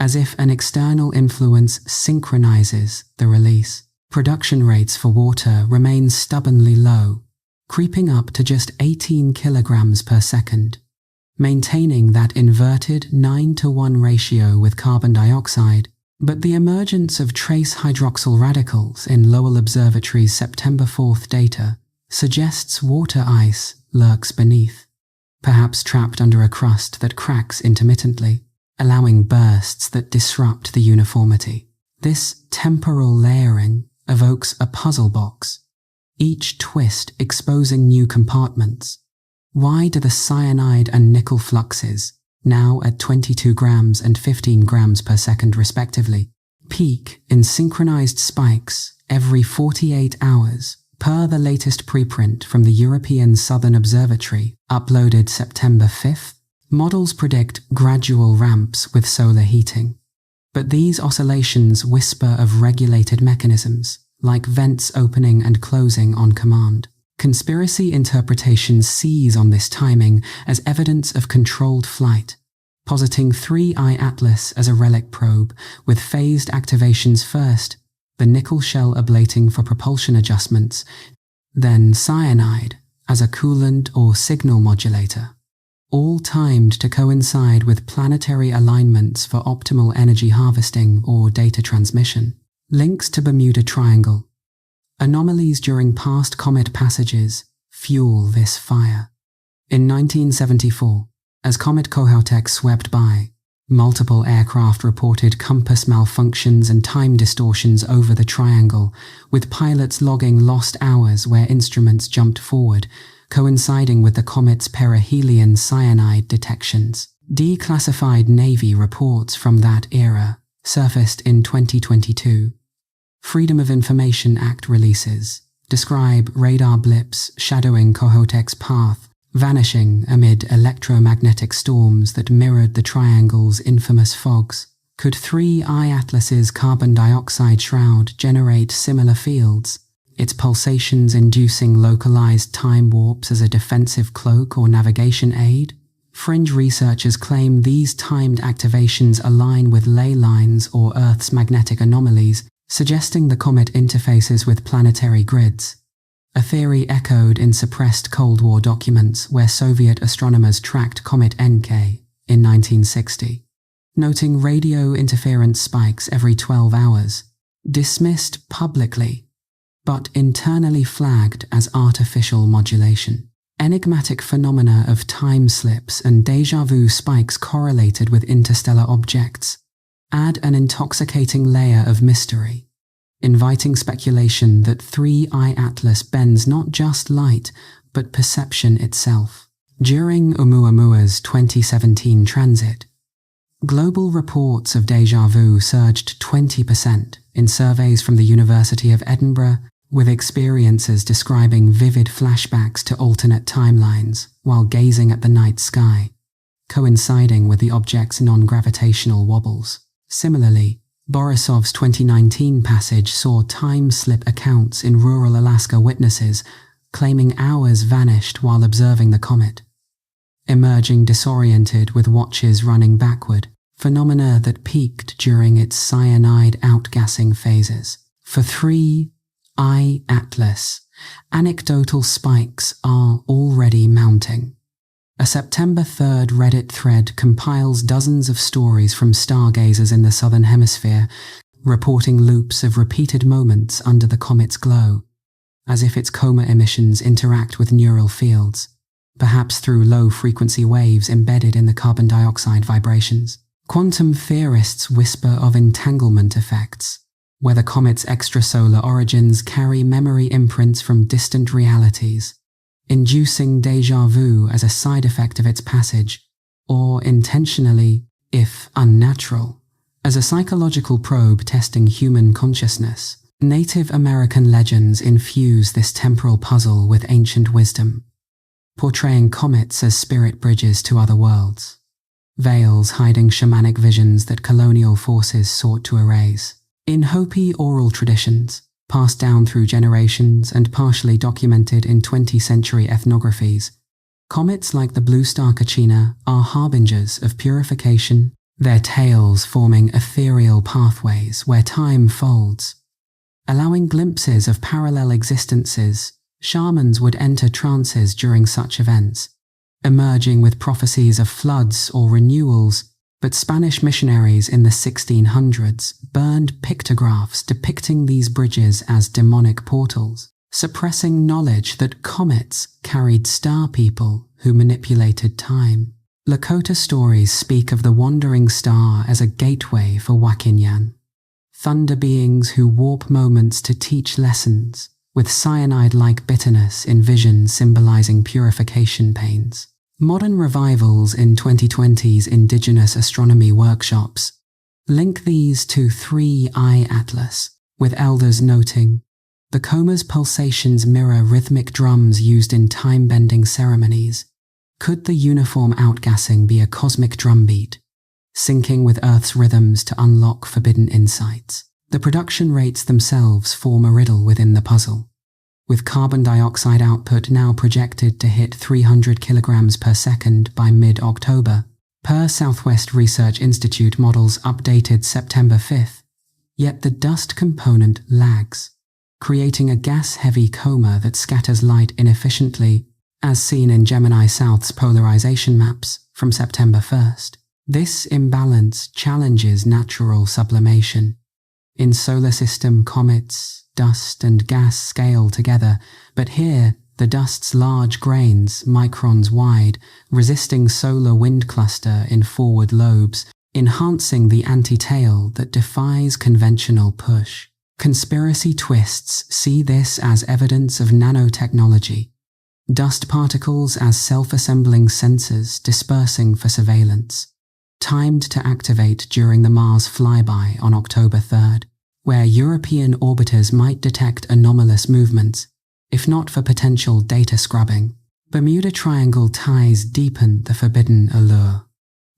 As if an external influence synchronizes the release, production rates for water remain stubbornly low, creeping up to just 18 kilograms per second, maintaining that inverted 9-to-1 ratio with carbon dioxide. But the emergence of trace hydroxyl radicals in Lowell Observatory's September 4th data suggests water ice lurks beneath, perhaps trapped under a crust that cracks intermittently, allowing bursts that disrupt the uniformity. This temporal layering evokes a puzzle box, each twist exposing new compartments. Why do the cyanide and nickel fluxes, now at 22 grams and 15 grams per second respectively, peak in synchronized spikes every 48 hours, per the latest preprint from the European Southern Observatory, uploaded September 5th? Models predict gradual ramps with solar heating. But these oscillations whisper of regulated mechanisms, like vents opening and closing on command. Conspiracy interpretations seize on this timing as evidence of controlled flight, positing 3I Atlas as a relic probe with phased activations first, the nickel shell ablating for propulsion adjustments, then cyanide as a coolant or signal modulator, all timed to coincide with planetary alignments for optimal energy harvesting or data transmission. Links to Bermuda Triangle. Anomalies during past comet passages fuel this fire. In 1974, as Comet Kohoutek swept by, multiple aircraft reported compass malfunctions and time distortions over the triangle, with pilots logging lost hours where instruments jumped forward, coinciding with the comet's perihelion cyanide detections. Declassified Navy reports from that era surfaced in 2022. Freedom of Information Act releases describe radar blips shadowing Kohoutek's path, vanishing amid electromagnetic storms that mirrored the triangle's infamous fogs. Could 3I Atlas's carbon dioxide shroud generate similar fields, its pulsations inducing localized time warps as a defensive cloak or navigation aid? Fringe researchers claim these timed activations align with ley lines or Earth's magnetic anomalies, suggesting the comet interfaces with planetary grids, a theory echoed in suppressed Cold War documents where Soviet astronomers tracked Comet NK in 1960, noting radio interference spikes every 12 hours, dismissed publicly, but internally flagged as artificial modulation. Enigmatic phenomena of time slips and déjà vu spikes correlated with interstellar objects add an intoxicating layer of mystery, inviting speculation that 3I Atlas bends not just light, but perception itself. During Oumuamua's 2017 transit, global reports of déjà vu surged 20% in surveys from the University of Edinburgh, with experiencers describing vivid flashbacks to alternate timelines while gazing at the night sky, coinciding with the object's non-gravitational wobbles. Similarly, Borisov's 2019 passage saw time slip accounts in rural Alaska witnesses claiming hours vanished while observing the comet, emerging disoriented with watches running backward, phenomena that peaked during its cyanide outgassing phases. For 3I Atlas, anecdotal spikes are already mounting. A September 3rd Reddit thread compiles dozens of stories from stargazers in the southern hemisphere, reporting loops of repeated moments under the comet's glow, as if its coma emissions interact with neural fields, perhaps through low-frequency waves embedded in the carbon dioxide vibrations. Quantum theorists whisper of entanglement effects, where the comet's extrasolar origins carry memory imprints from distant realities, inducing déjà vu as a side effect of its passage, or intentionally, if unnatural, as a psychological probe testing human consciousness. Native American legends infuse this temporal puzzle with ancient wisdom, portraying comets as spirit bridges to other worlds, veils hiding shamanic visions that colonial forces sought to erase. In Hopi oral traditions, passed down through generations and partially documented in 20th century ethnographies, comets like the blue star Kachina are harbingers of purification, their tails forming ethereal pathways where time folds. Allowing glimpses of parallel existences, shamans would enter trances during such events, emerging with prophecies of floods or renewals, but Spanish missionaries in the 1600s burned pictographs depicting these bridges as demonic portals, suppressing knowledge that comets carried star people who manipulated time. Lakota stories speak of the wandering star as a gateway for Wakinyan, thunder beings who warp moments to teach lessons, with cyanide-like bitterness in vision symbolizing purification pains. Modern revivals in 2020's Indigenous astronomy workshops link these to 3-eye atlas, with elders noting, the coma's pulsations mirror rhythmic drums used in time-bending ceremonies. Could the uniform outgassing be a cosmic drumbeat, syncing with Earth's rhythms to unlock forbidden insights? The production rates themselves form a riddle within the puzzle, with carbon dioxide output now projected to hit 300 kilograms per second by mid-October, per Southwest Research Institute models updated September 5th, yet the dust component lags, creating a gas-heavy coma that scatters light inefficiently, as seen in Gemini South's polarization maps from September 1st. This imbalance challenges natural sublimation. In solar system, comets, dust and gas scale together, but here the dust's large grains, microns wide, resisting solar wind cluster in forward lobes, enhancing the anti-tail that defies conventional push. Conspiracy twists see this as evidence of nanotechnology, dust particles as self-assembling sensors dispersing for surveillance, timed to activate during the Mars flyby on October 3rd, where European orbiters might detect anomalous movements, if not for potential data scrubbing. Bermuda Triangle ties deepen the forbidden allure.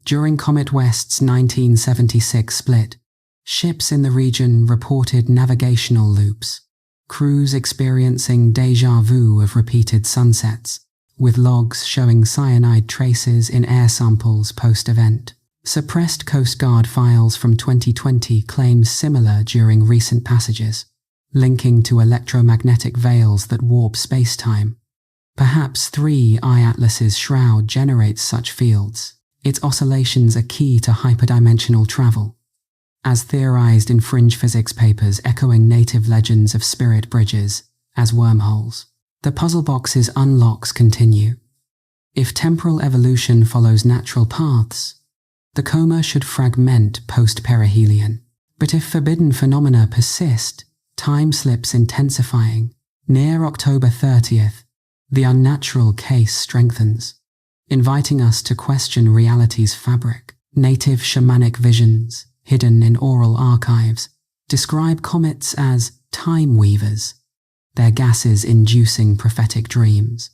During Comet West's 1976 split, ships in the region reported navigational loops, crews experiencing déjà vu of repeated sunsets, with logs showing cyanide traces in air samples post-event. Suppressed Coast Guard files from 2020 claim similar during recent passages, linking to electromagnetic veils that warp space-time. Perhaps 3-eye atlas's shroud generates such fields. Its oscillations are key to hyperdimensional travel, as theorized in fringe physics papers echoing native legends of spirit bridges as wormholes. The puzzle box's unlocks continue. If temporal evolution follows natural paths, the coma should fragment post-perihelion. But if forbidden phenomena persist, time slips intensifying. Near October 30th, the unnatural case strengthens, inviting us to question reality's fabric. Native shamanic visions, hidden in oral archives, describe comets as time weavers, their gases inducing prophetic dreams.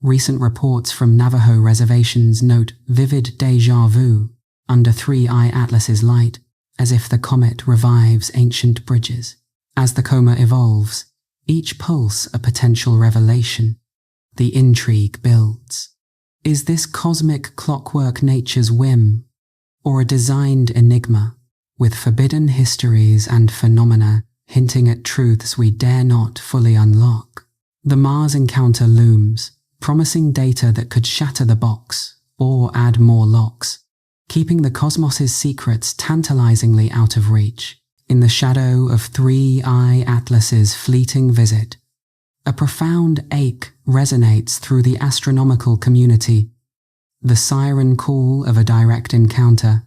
Recent reports from Navajo reservations note vivid déjà vu under 3-eye atlas's light, as if the comet revives ancient bridges. As the coma evolves, each pulse a potential revelation. The intrigue builds. Is this cosmic clockwork nature's whim, or a designed enigma, with forbidden histories and phenomena hinting at truths we dare not fully unlock? The Mars encounter looms, promising data that could shatter the box or add more locks, keeping the cosmos's secrets tantalizingly out of reach. In the shadow of 3-eye atlas's fleeting visit, a profound ache resonates through the astronomical community. The siren call of a direct encounter,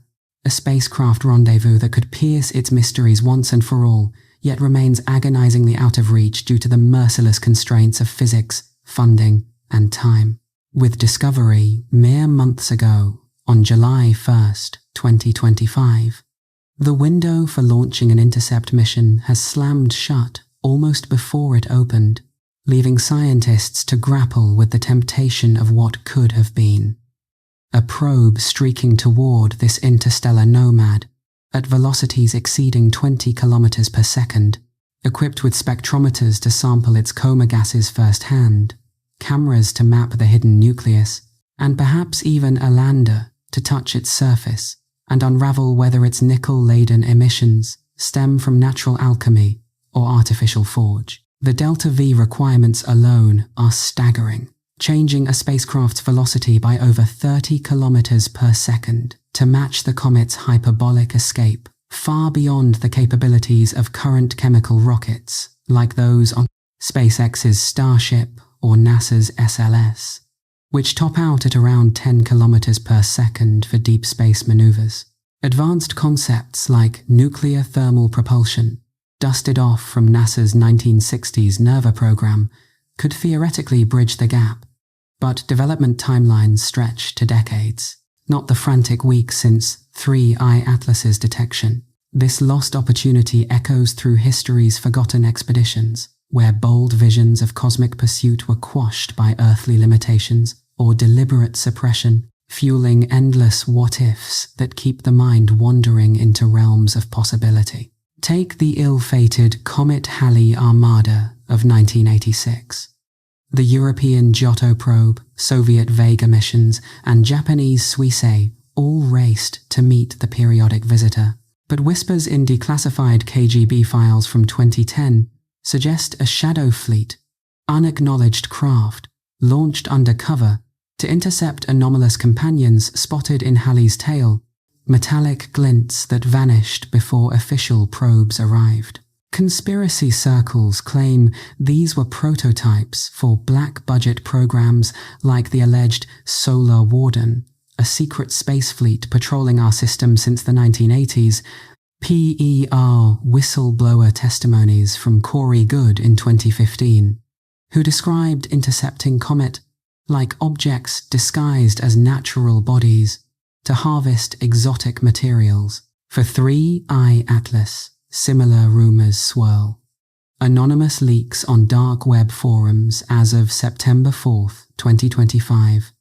a spacecraft rendezvous that could pierce its mysteries once and for all, yet remains agonizingly out of reach due to the merciless constraints of physics, funding, and time. With discovery mere months ago, on July 1st, 2025, the window for launching an intercept mission has slammed shut almost before it opened, leaving scientists to grapple with the temptation of what could have been. A probe streaking toward this interstellar nomad, at velocities exceeding 20 kilometers per second, equipped with spectrometers to sample its coma gases firsthand, cameras to map the hidden nucleus, and perhaps even a lander to touch its surface and unravel whether its nickel-laden emissions stem from natural alchemy or artificial forge. The delta-V requirements alone are staggering, changing a spacecraft's velocity by over 30 kilometers per second to match the comet's hyperbolic escape, far beyond the capabilities of current chemical rockets like those on SpaceX's Starship or NASA's SLS, which top out at around 10 kilometers per second for deep space maneuvers. Advanced concepts like nuclear thermal propulsion, dusted off from NASA's 1960s NERVA program, could theoretically bridge the gap, but development timelines stretch to decades, not the frantic weeks since 3I Atlas's detection. This lost opportunity echoes through history's forgotten expeditions, where bold visions of cosmic pursuit were quashed by earthly limitations or deliberate suppression, fueling endless what-ifs that keep the mind wandering into realms of possibility. Take the ill-fated Comet Halley Armada of 1986. The European Giotto probe, Soviet Vega missions, and Japanese Suisei all raced to meet the periodic visitor. But whispers in declassified KGB files from 2010 suggest a shadow fleet, unacknowledged craft, launched undercover to intercept anomalous companions spotted in Halley's tail, metallic glints that vanished before official probes arrived. Conspiracy circles claim these were prototypes for black-budget programs like the alleged Solar Warden, a secret space fleet patrolling our system since the 1980s, PER whistleblower testimonies from Corey Goode in 2015, who described intercepting comet like objects disguised as natural bodies to harvest exotic materials. For 3I Atlas, similar rumors swirl. Anonymous leaks on dark web forums as of September 4, 2025,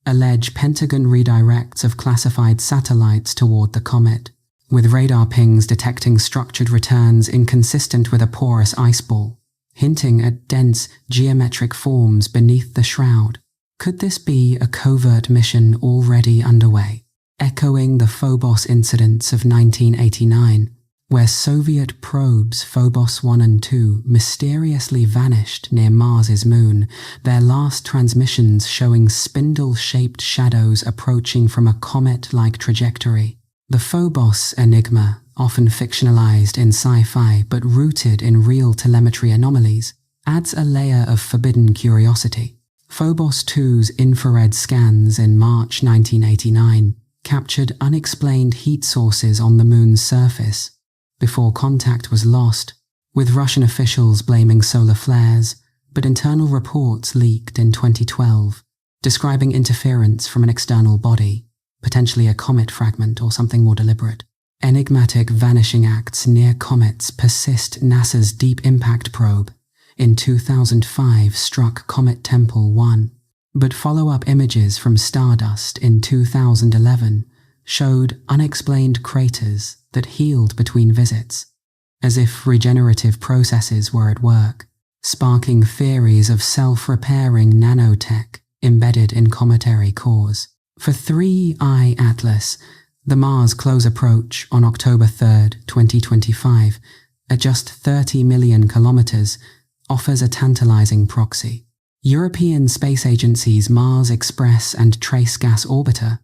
allege Pentagon redirects of classified satellites toward the comet, with radar pings detecting structured returns inconsistent with a porous ice ball, hinting at dense geometric forms beneath the shroud. Could this be a covert mission already underway, echoing the Phobos incidents of 1989, where Soviet probes Phobos 1 and 2 mysteriously vanished near Mars's moon, their last transmissions showing spindle-shaped shadows approaching from a comet-like trajectory? The Phobos enigma, often fictionalized in sci-fi but rooted in real telemetry anomalies, adds a layer of forbidden curiosity. Phobos 2's infrared scans in March 1989 captured unexplained heat sources on the moon's surface before contact was lost, with Russian officials blaming solar flares, but internal reports leaked in 2012, describing interference from an external body, potentially a comet fragment or something more deliberate. Enigmatic vanishing acts near comets persist. NASA's Deep Impact probe in 2005 struck Comet Tempel 1, but follow-up images from Stardust in 2011 showed unexplained craters that healed between visits, as if regenerative processes were at work, sparking theories of self-repairing nanotech embedded in cometary cores. For 3I Atlas, the Mars close approach on October 3, 2025, at just 30 million kilometers, offers a tantalizing proxy. European space agencies Mars Express and Trace Gas Orbiter,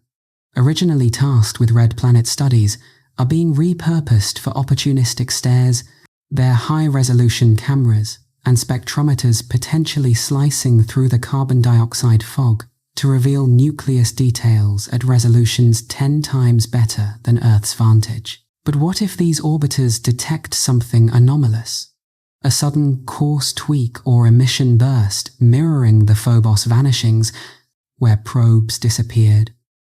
originally tasked with red planet studies, are being repurposed for opportunistic stares, their high-resolution cameras and spectrometers potentially slicing through the carbon dioxide fog to reveal nucleus details at resolutions 10 times better than Earth's vantage. But what if these orbiters detect something anomalous? A sudden coarse tweak or emission burst mirroring the Phobos vanishings, where probes disappeared,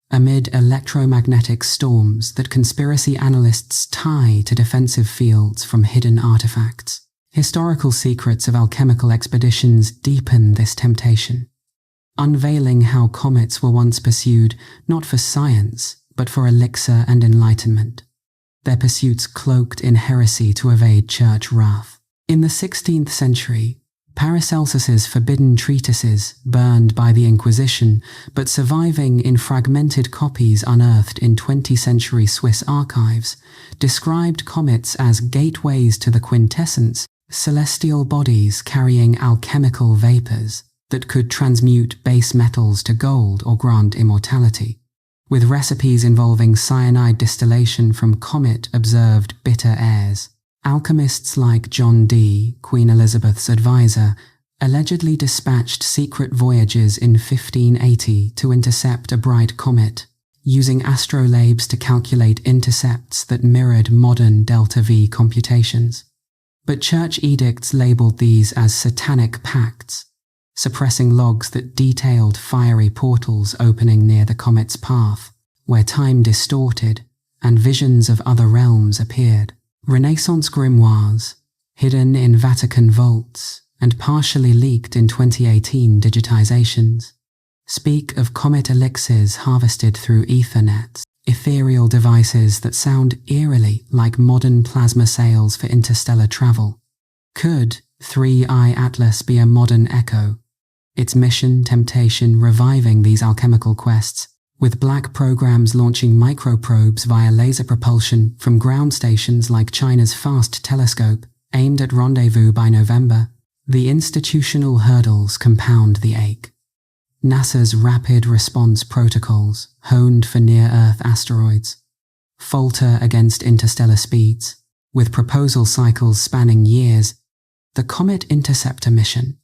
amid electromagnetic storms that conspiracy analysts tie to defensive fields from hidden artifacts. Historical secrets of alchemical expeditions deepen this temptation, unveiling how comets were once pursued not for science, but for elixir and enlightenment. their pursuits cloaked in heresy to evade church wrath. In the 16th century, Paracelsus's forbidden treatises, burned by the Inquisition, but surviving in fragmented copies unearthed in 20th-century Swiss archives, described comets as gateways to the quintessence, celestial bodies carrying alchemical vapors that could transmute base metals to gold or grant immortality. With recipes involving cyanide distillation from comet observed bitter airs. Alchemists like John Dee, Queen Elizabeth's advisor, allegedly dispatched secret voyages in 1580 to intercept a bright comet, using astrolabes to calculate intercepts that mirrored modern delta-V computations. But church edicts labelled these as satanic pacts, suppressing logs that detailed fiery portals opening near the comet's path, where time distorted and visions of other realms appeared. Renaissance grimoires, hidden in Vatican vaults and partially leaked in 2018 digitizations, speak of comet elixirs harvested through Ethernets, ethereal devices that sound eerily like modern plasma sails for interstellar travel. Could 3i Atlas be a modern echo? Its mission, temptation, reviving these alchemical quests, with black programs launching microprobes via laser propulsion from ground stations like China's FAST telescope, aimed at rendezvous by November. The institutional hurdles compound the ache. NASA's rapid response protocols, honed for near-Earth asteroids, falter against interstellar speeds, with proposal cycles spanning years. The Comet Interceptor mission,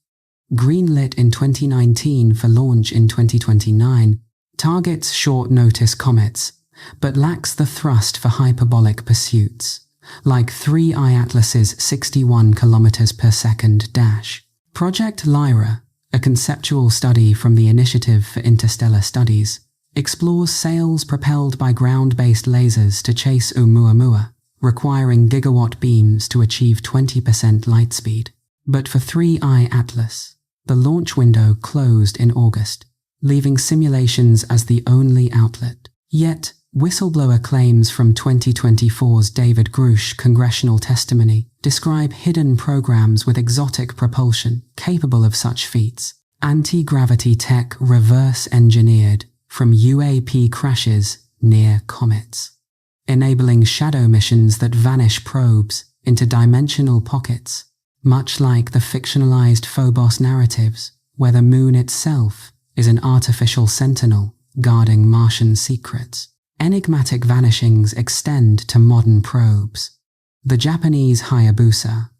greenlit in 2019 for launch in 2029, targets short-notice comets, but lacks the thrust for hyperbolic pursuits, like 3i Atlas's 61 km per second dash. Project Lyra, a conceptual study from the Initiative for Interstellar Studies, explores sails propelled by ground-based lasers to chase Oumuamua, requiring gigawatt beams to achieve 20% light speed. But for 3i Atlas, the launch window closed in August, leaving simulations as the only outlet. Yet, whistleblower claims from 2024's David Grush congressional testimony describe hidden programs with exotic propulsion capable of such feats. Anti-gravity tech reverse-engineered from UAP crashes near comets, enabling shadow missions that vanish probes into dimensional pockets, much like the fictionalized Phobos narratives, where the moon itself is an artificial sentinel guarding Martian secrets. Enigmatic vanishings extend to modern probes. The Japanese Hayabusa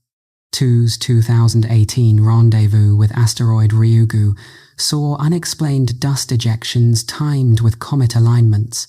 2's 2018 rendezvous with asteroid Ryugu saw unexplained dust ejections timed with comet alignments,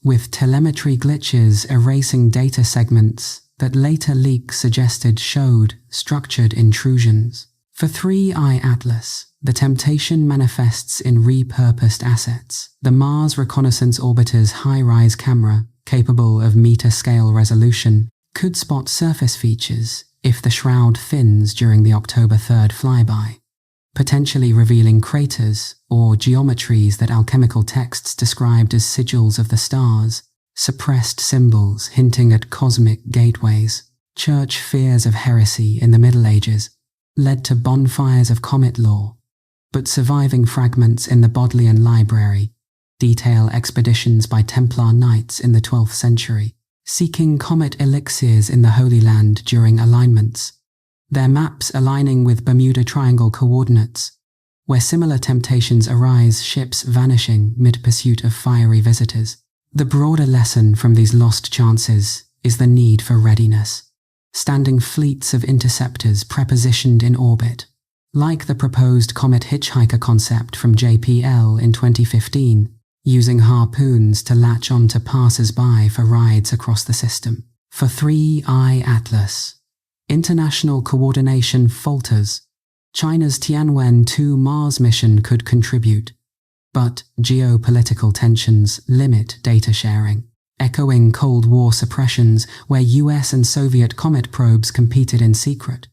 with telemetry glitches erasing data segments that later leaks suggested showed structured intrusions. For 3i Atlas, the temptation manifests in repurposed assets. The Mars Reconnaissance Orbiter's high-rise camera, capable of meter-scale resolution, could spot surface features if the shroud thins during the October 3rd flyby, potentially revealing craters or geometries that alchemical texts described as sigils of the stars, suppressed symbols hinting at cosmic gateways. Church fears of heresy in the Middle Ages led to bonfires of comet lore, but surviving fragments in the Bodleian Library detail expeditions by Templar knights in the 12th century, seeking comet elixirs in the Holy Land during alignments, their maps aligning with Bermuda Triangle coordinates, where similar temptations arise, ships vanishing mid-pursuit of fiery visitors. The broader lesson from these lost chances is the need for readiness. Standing fleets of interceptors prepositioned in orbit, like the proposed comet hitchhiker concept from JPL in 2015, using harpoons to latch onto passers-by for rides across the system. For 3i Atlas, international coordination falters. China's Tianwen-2 Mars mission could contribute, but geopolitical tensions limit data sharing, echoing Cold War suppressions where US and Soviet comet probes competed in secret,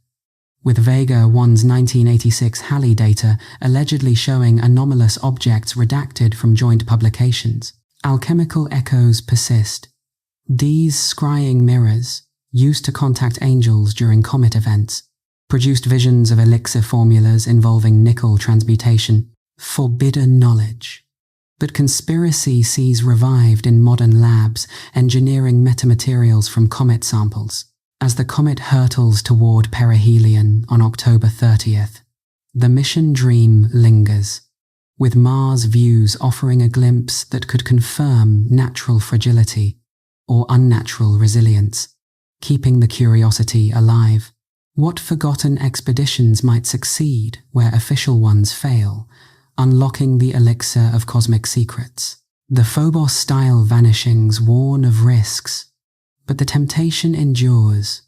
with Vega 1's 1986 Halley data allegedly showing anomalous objects redacted from joint publications. Alchemical echoes persist, These scrying mirrors, used to contact angels during comet events, produced visions of elixir formulas involving nickel transmutation, forbidden knowledge. But conspiracy sees revived in modern labs engineering metamaterials from comet samples. As the comet hurtles toward perihelion on October 30th, the mission dream lingers, with Mars views offering a glimpse that could confirm natural fragility or unnatural resilience, keeping the curiosity alive. What forgotten expeditions might succeed where official ones fail, unlocking the elixir of cosmic secrets? The Phobos-style vanishings warn of risks, but the temptation endures.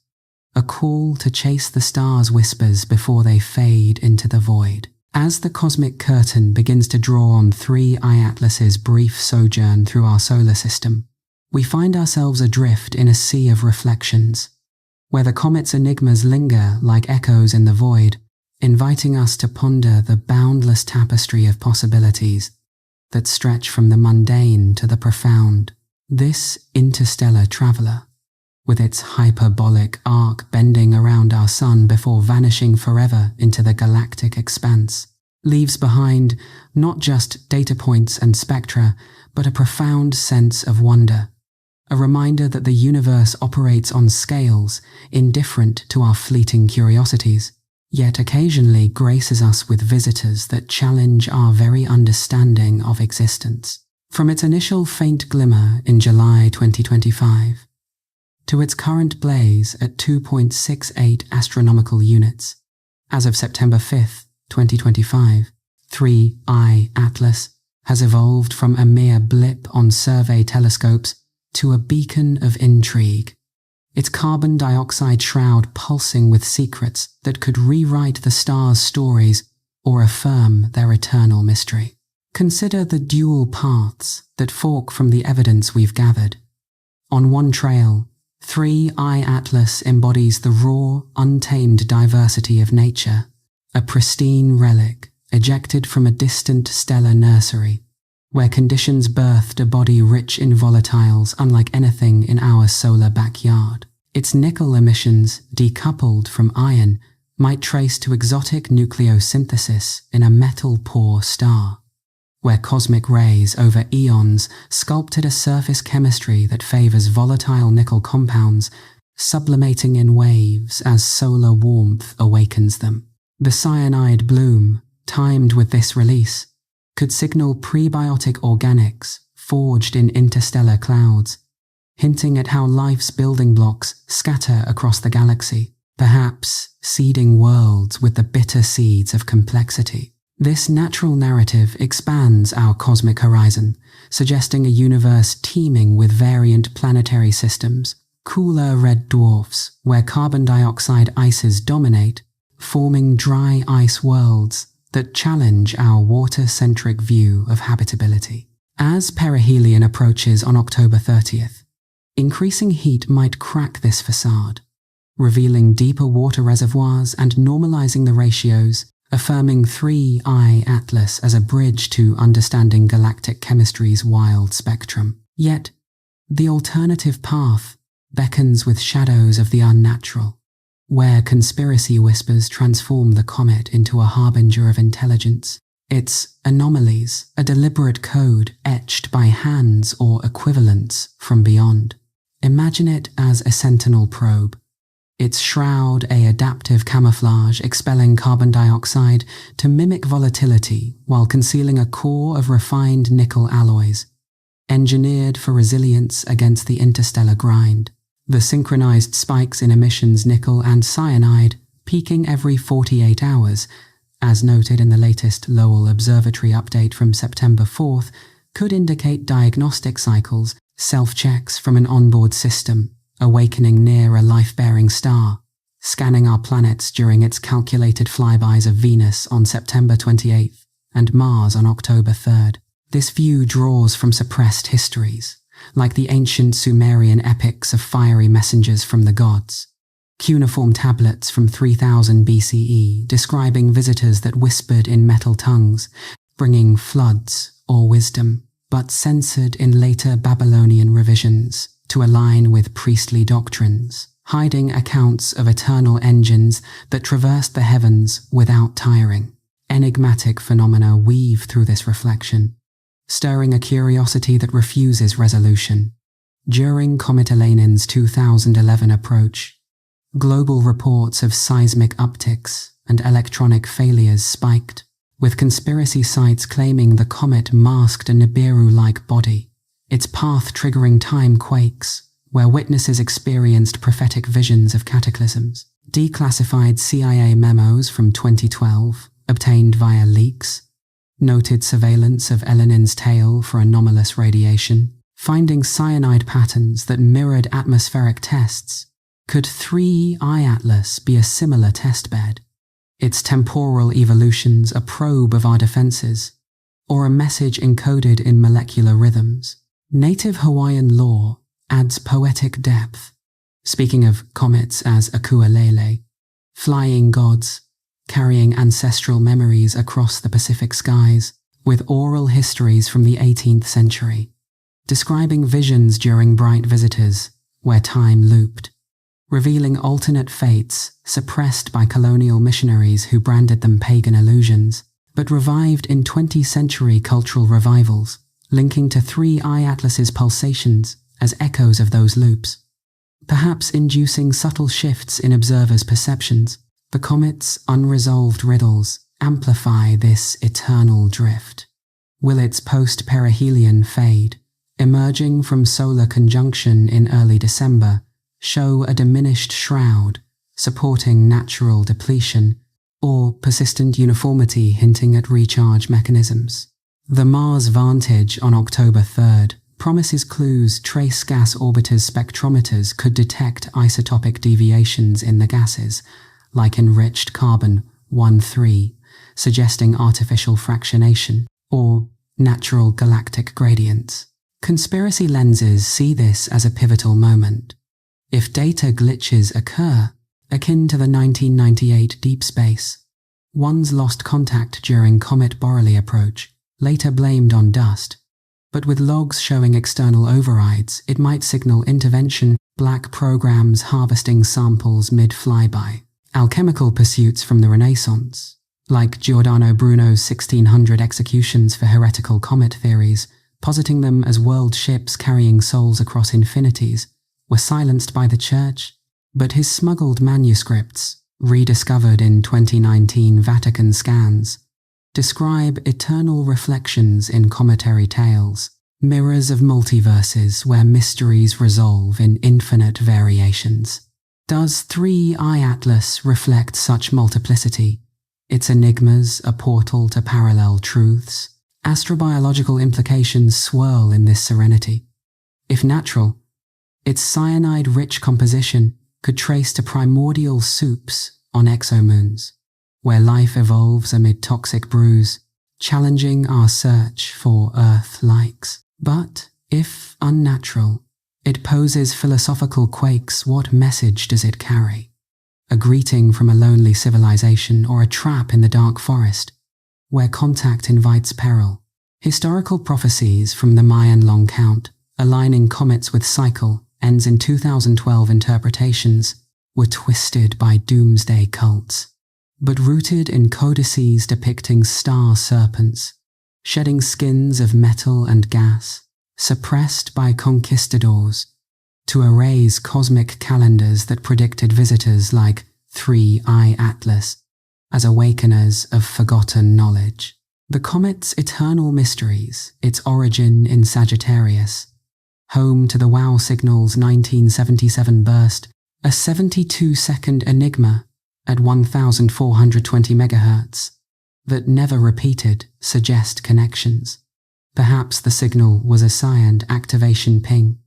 A call to chase the stars whispers before they fade into the void. As the cosmic curtain begins to draw on 3I Atlas's brief sojourn through our solar system, we find ourselves adrift in a sea of reflections, where the comet's enigmas linger like echoes in the void, inviting us to ponder the boundless tapestry of possibilities that stretch from the mundane to the profound. This interstellar traveler, with its hyperbolic arc bending around our sun before vanishing forever into the galactic expanse, leaves behind not just data points and spectra, but a profound sense of wonder, a reminder that the universe operates on scales indifferent to our fleeting curiosities, yet occasionally graces us with visitors that challenge our very understanding of existence. From its initial faint glimmer in July 2025, to its current blaze at 2.68 astronomical units, as of September 5th, 2025, 3I Atlas has evolved from a mere blip on survey telescopes to a beacon of intrigue, its carbon dioxide shroud pulsing with secrets that could rewrite the stars' stories or affirm their eternal mystery. Consider the dual paths that fork from the evidence we've gathered. On one trail, 3I Atlas embodies the raw, untamed diversity of nature, a pristine relic ejected from a distant stellar nursery, where conditions birthed a body rich in volatiles unlike anything in our solar backyard. Its nickel emissions, decoupled from iron, might trace to exotic nucleosynthesis in a metal-poor star, where cosmic rays over eons sculpted a surface chemistry that favors volatile nickel compounds, sublimating in waves as solar warmth awakens them. The cyanide bloom, timed with this release, could signal prebiotic organics forged in interstellar clouds, hinting at how life's building blocks scatter across the galaxy, perhaps seeding worlds with the bitter seeds of complexity. This natural narrative expands our cosmic horizon, suggesting a universe teeming with variant planetary systems, cooler red dwarfs where carbon dioxide ices dominate, forming dry ice worlds that challenge our water-centric view of habitability. As perihelion approaches on October 30th, increasing heat might crack this facade, revealing deeper water reservoirs and normalizing the ratios, affirming 3I Atlas as a bridge to understanding galactic chemistry's wild spectrum. Yet, the alternative path beckons with shadows of the unnatural, where conspiracy whispers transform the comet into a harbinger of intelligence, its anomalies a deliberate code etched by hands or equivalents from beyond. Imagine it as a sentinel probe, its shroud a adaptive camouflage expelling carbon dioxide to mimic volatility while concealing a core of refined nickel alloys, engineered for resilience against the interstellar grind. The synchronized spikes in emissions nickel and cyanide peaking every 48 hours, as noted in the latest Lowell Observatory update from September 4th, could indicate diagnostic cycles, self-checks from an onboard system, awakening near a life-bearing star, scanning our planets during its calculated flybys of Venus on September 28th and Mars on October 3rd. This view draws from suppressed histories, like the ancient Sumerian epics of fiery messengers from the gods, cuneiform tablets from 3000 BCE describing visitors that whispered in metal tongues, bringing floods or wisdom, but censored in later Babylonian revisions to align with priestly doctrines, hiding accounts of eternal engines that traversed the heavens without tiring. Enigmatic phenomena weave through this reflection, stirring a curiosity that refuses resolution. During Comet Elenin's 2011 approach, global reports of seismic upticks and electronic failures spiked, with conspiracy sites claiming the comet masked a Nibiru-like body, its path triggering time quakes, where witnesses experienced prophetic visions of cataclysms. Declassified CIA memos from 2012, obtained via leaks, noted surveillance of Elenin's tail for anomalous radiation, finding cyanide patterns that mirrored atmospheric tests. Could 3I Atlas be a similar testbed? Its temporal evolutions a probe of our defenses, or a message encoded in molecular rhythms? Native Hawaiian lore adds poetic depth, speaking of comets as akualele, flying gods, carrying ancestral memories across the Pacific skies, with oral histories from the 18th century, describing visions during bright visitors where time looped, revealing alternate fates suppressed by colonial missionaries who branded them pagan illusions, but revived in 20th century cultural revivals, linking to 3I Atlas's pulsations as echoes of those loops, perhaps inducing subtle shifts in observers' perceptions. The comet's unresolved riddles amplify this eternal drift. Will its post-perihelion fade, emerging from solar conjunction in early December, show a diminished shroud, supporting natural depletion, or persistent uniformity hinting at recharge mechanisms? The Mars Vantage on October 3rd promises clues trace gas orbiters' spectrometers could detect isotopic deviations in the gases, like enriched carbon-13, suggesting artificial fractionation, or natural galactic gradients. Conspiracy lenses see this as a pivotal moment. If data glitches occur, akin to the 1998 Deep Space, one's lost contact during Comet Borrelly approach, later blamed on dust, but with logs showing external overrides, it might signal intervention, black programs harvesting samples mid-flyby. Alchemical pursuits from the Renaissance, like Giordano Bruno's 1600 executions for heretical comet theories, positing them as world ships carrying souls across infinities, were silenced by the Church, but his smuggled manuscripts, rediscovered in 2019 Vatican scans, describe eternal reflections in cometary tales, mirrors of multiverses where mysteries resolve in infinite variations. Does 3I Atlas reflect such multiplicity, its enigmas a portal to parallel truths? Astrobiological implications swirl in this serenity. If natural, its cyanide-rich composition could trace to primordial soups on exomoons, where life evolves amid toxic brews, challenging our search for Earth-likes. But, if unnatural, it poses philosophical quakes. What message does it carry? A greeting from a lonely civilization, or a trap in the dark forest, where contact invites peril? Historical prophecies from the Mayan long count, aligning comets with cycle, ends in 2012 interpretations, were twisted by doomsday cults, but rooted in codices depicting star serpents, shedding skins of metal and gas, suppressed by conquistadors, to erase cosmic calendars that predicted visitors like 3I Atlas as awakeners of forgotten knowledge. The comet's eternal mysteries, its origin in Sagittarius, home to the WOW signal's 1977 burst, a 72-second enigma at 1420 MHz that never repeated, suggest connections. Perhaps the signal was a cyanide activation ping,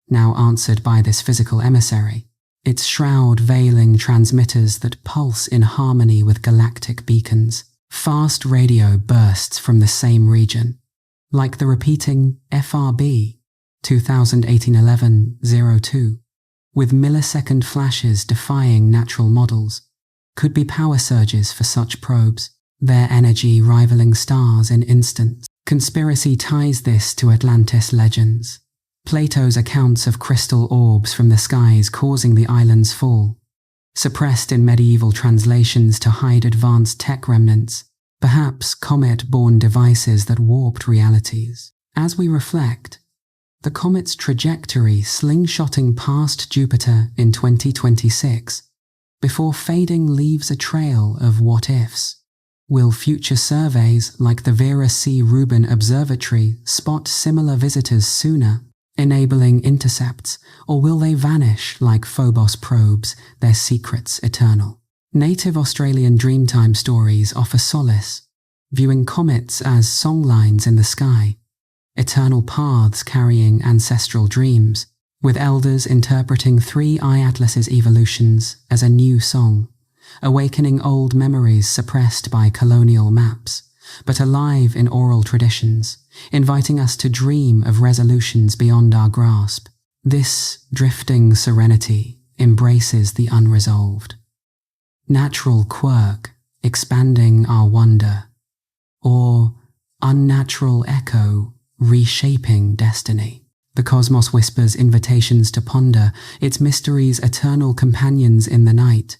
now answered by this physical emissary, its shroud veiling transmitters that pulse in harmony with galactic beacons. Fast radio bursts from the same region, like the repeating FRB 2018-11-02, with millisecond flashes defying natural models, could be power surges for such probes, their energy rivaling stars in instants. Conspiracy ties this to Atlantis legends, Plato's accounts of crystal orbs from the skies causing the island's fall, suppressed in medieval translations to hide advanced tech remnants, perhaps comet-borne devices that warped realities. As we reflect, the comet's trajectory slingshotting past Jupiter in 2026, before fading leaves a trail of what-ifs. Will future surveys like the Vera C. Rubin Observatory spot similar visitors sooner, enabling intercepts, or will they vanish like Phobos probes, their secrets eternal? Native Australian Dreamtime stories offer solace, viewing comets as songlines in the sky, eternal paths carrying ancestral dreams, with elders interpreting 3I Atlas's evolutions as a new song, awakening old memories suppressed by colonial maps, but alive in oral traditions, inviting us to dream of resolutions beyond our grasp. This drifting serenity embraces the unresolved. Natural quirk expanding our wonder, or unnatural echo reshaping destiny. The cosmos whispers invitations to ponder its mysteries, eternal companions in the night,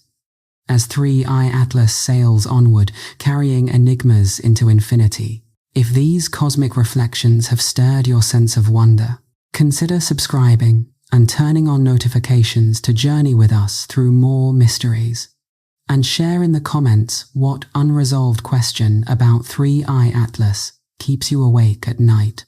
as 3I Atlas sails onward, carrying enigmas into infinity. If these cosmic reflections have stirred your sense of wonder, consider subscribing and turning on notifications to journey with us through more mysteries. And share in the comments what unresolved question about 3I Atlas keeps you awake at night.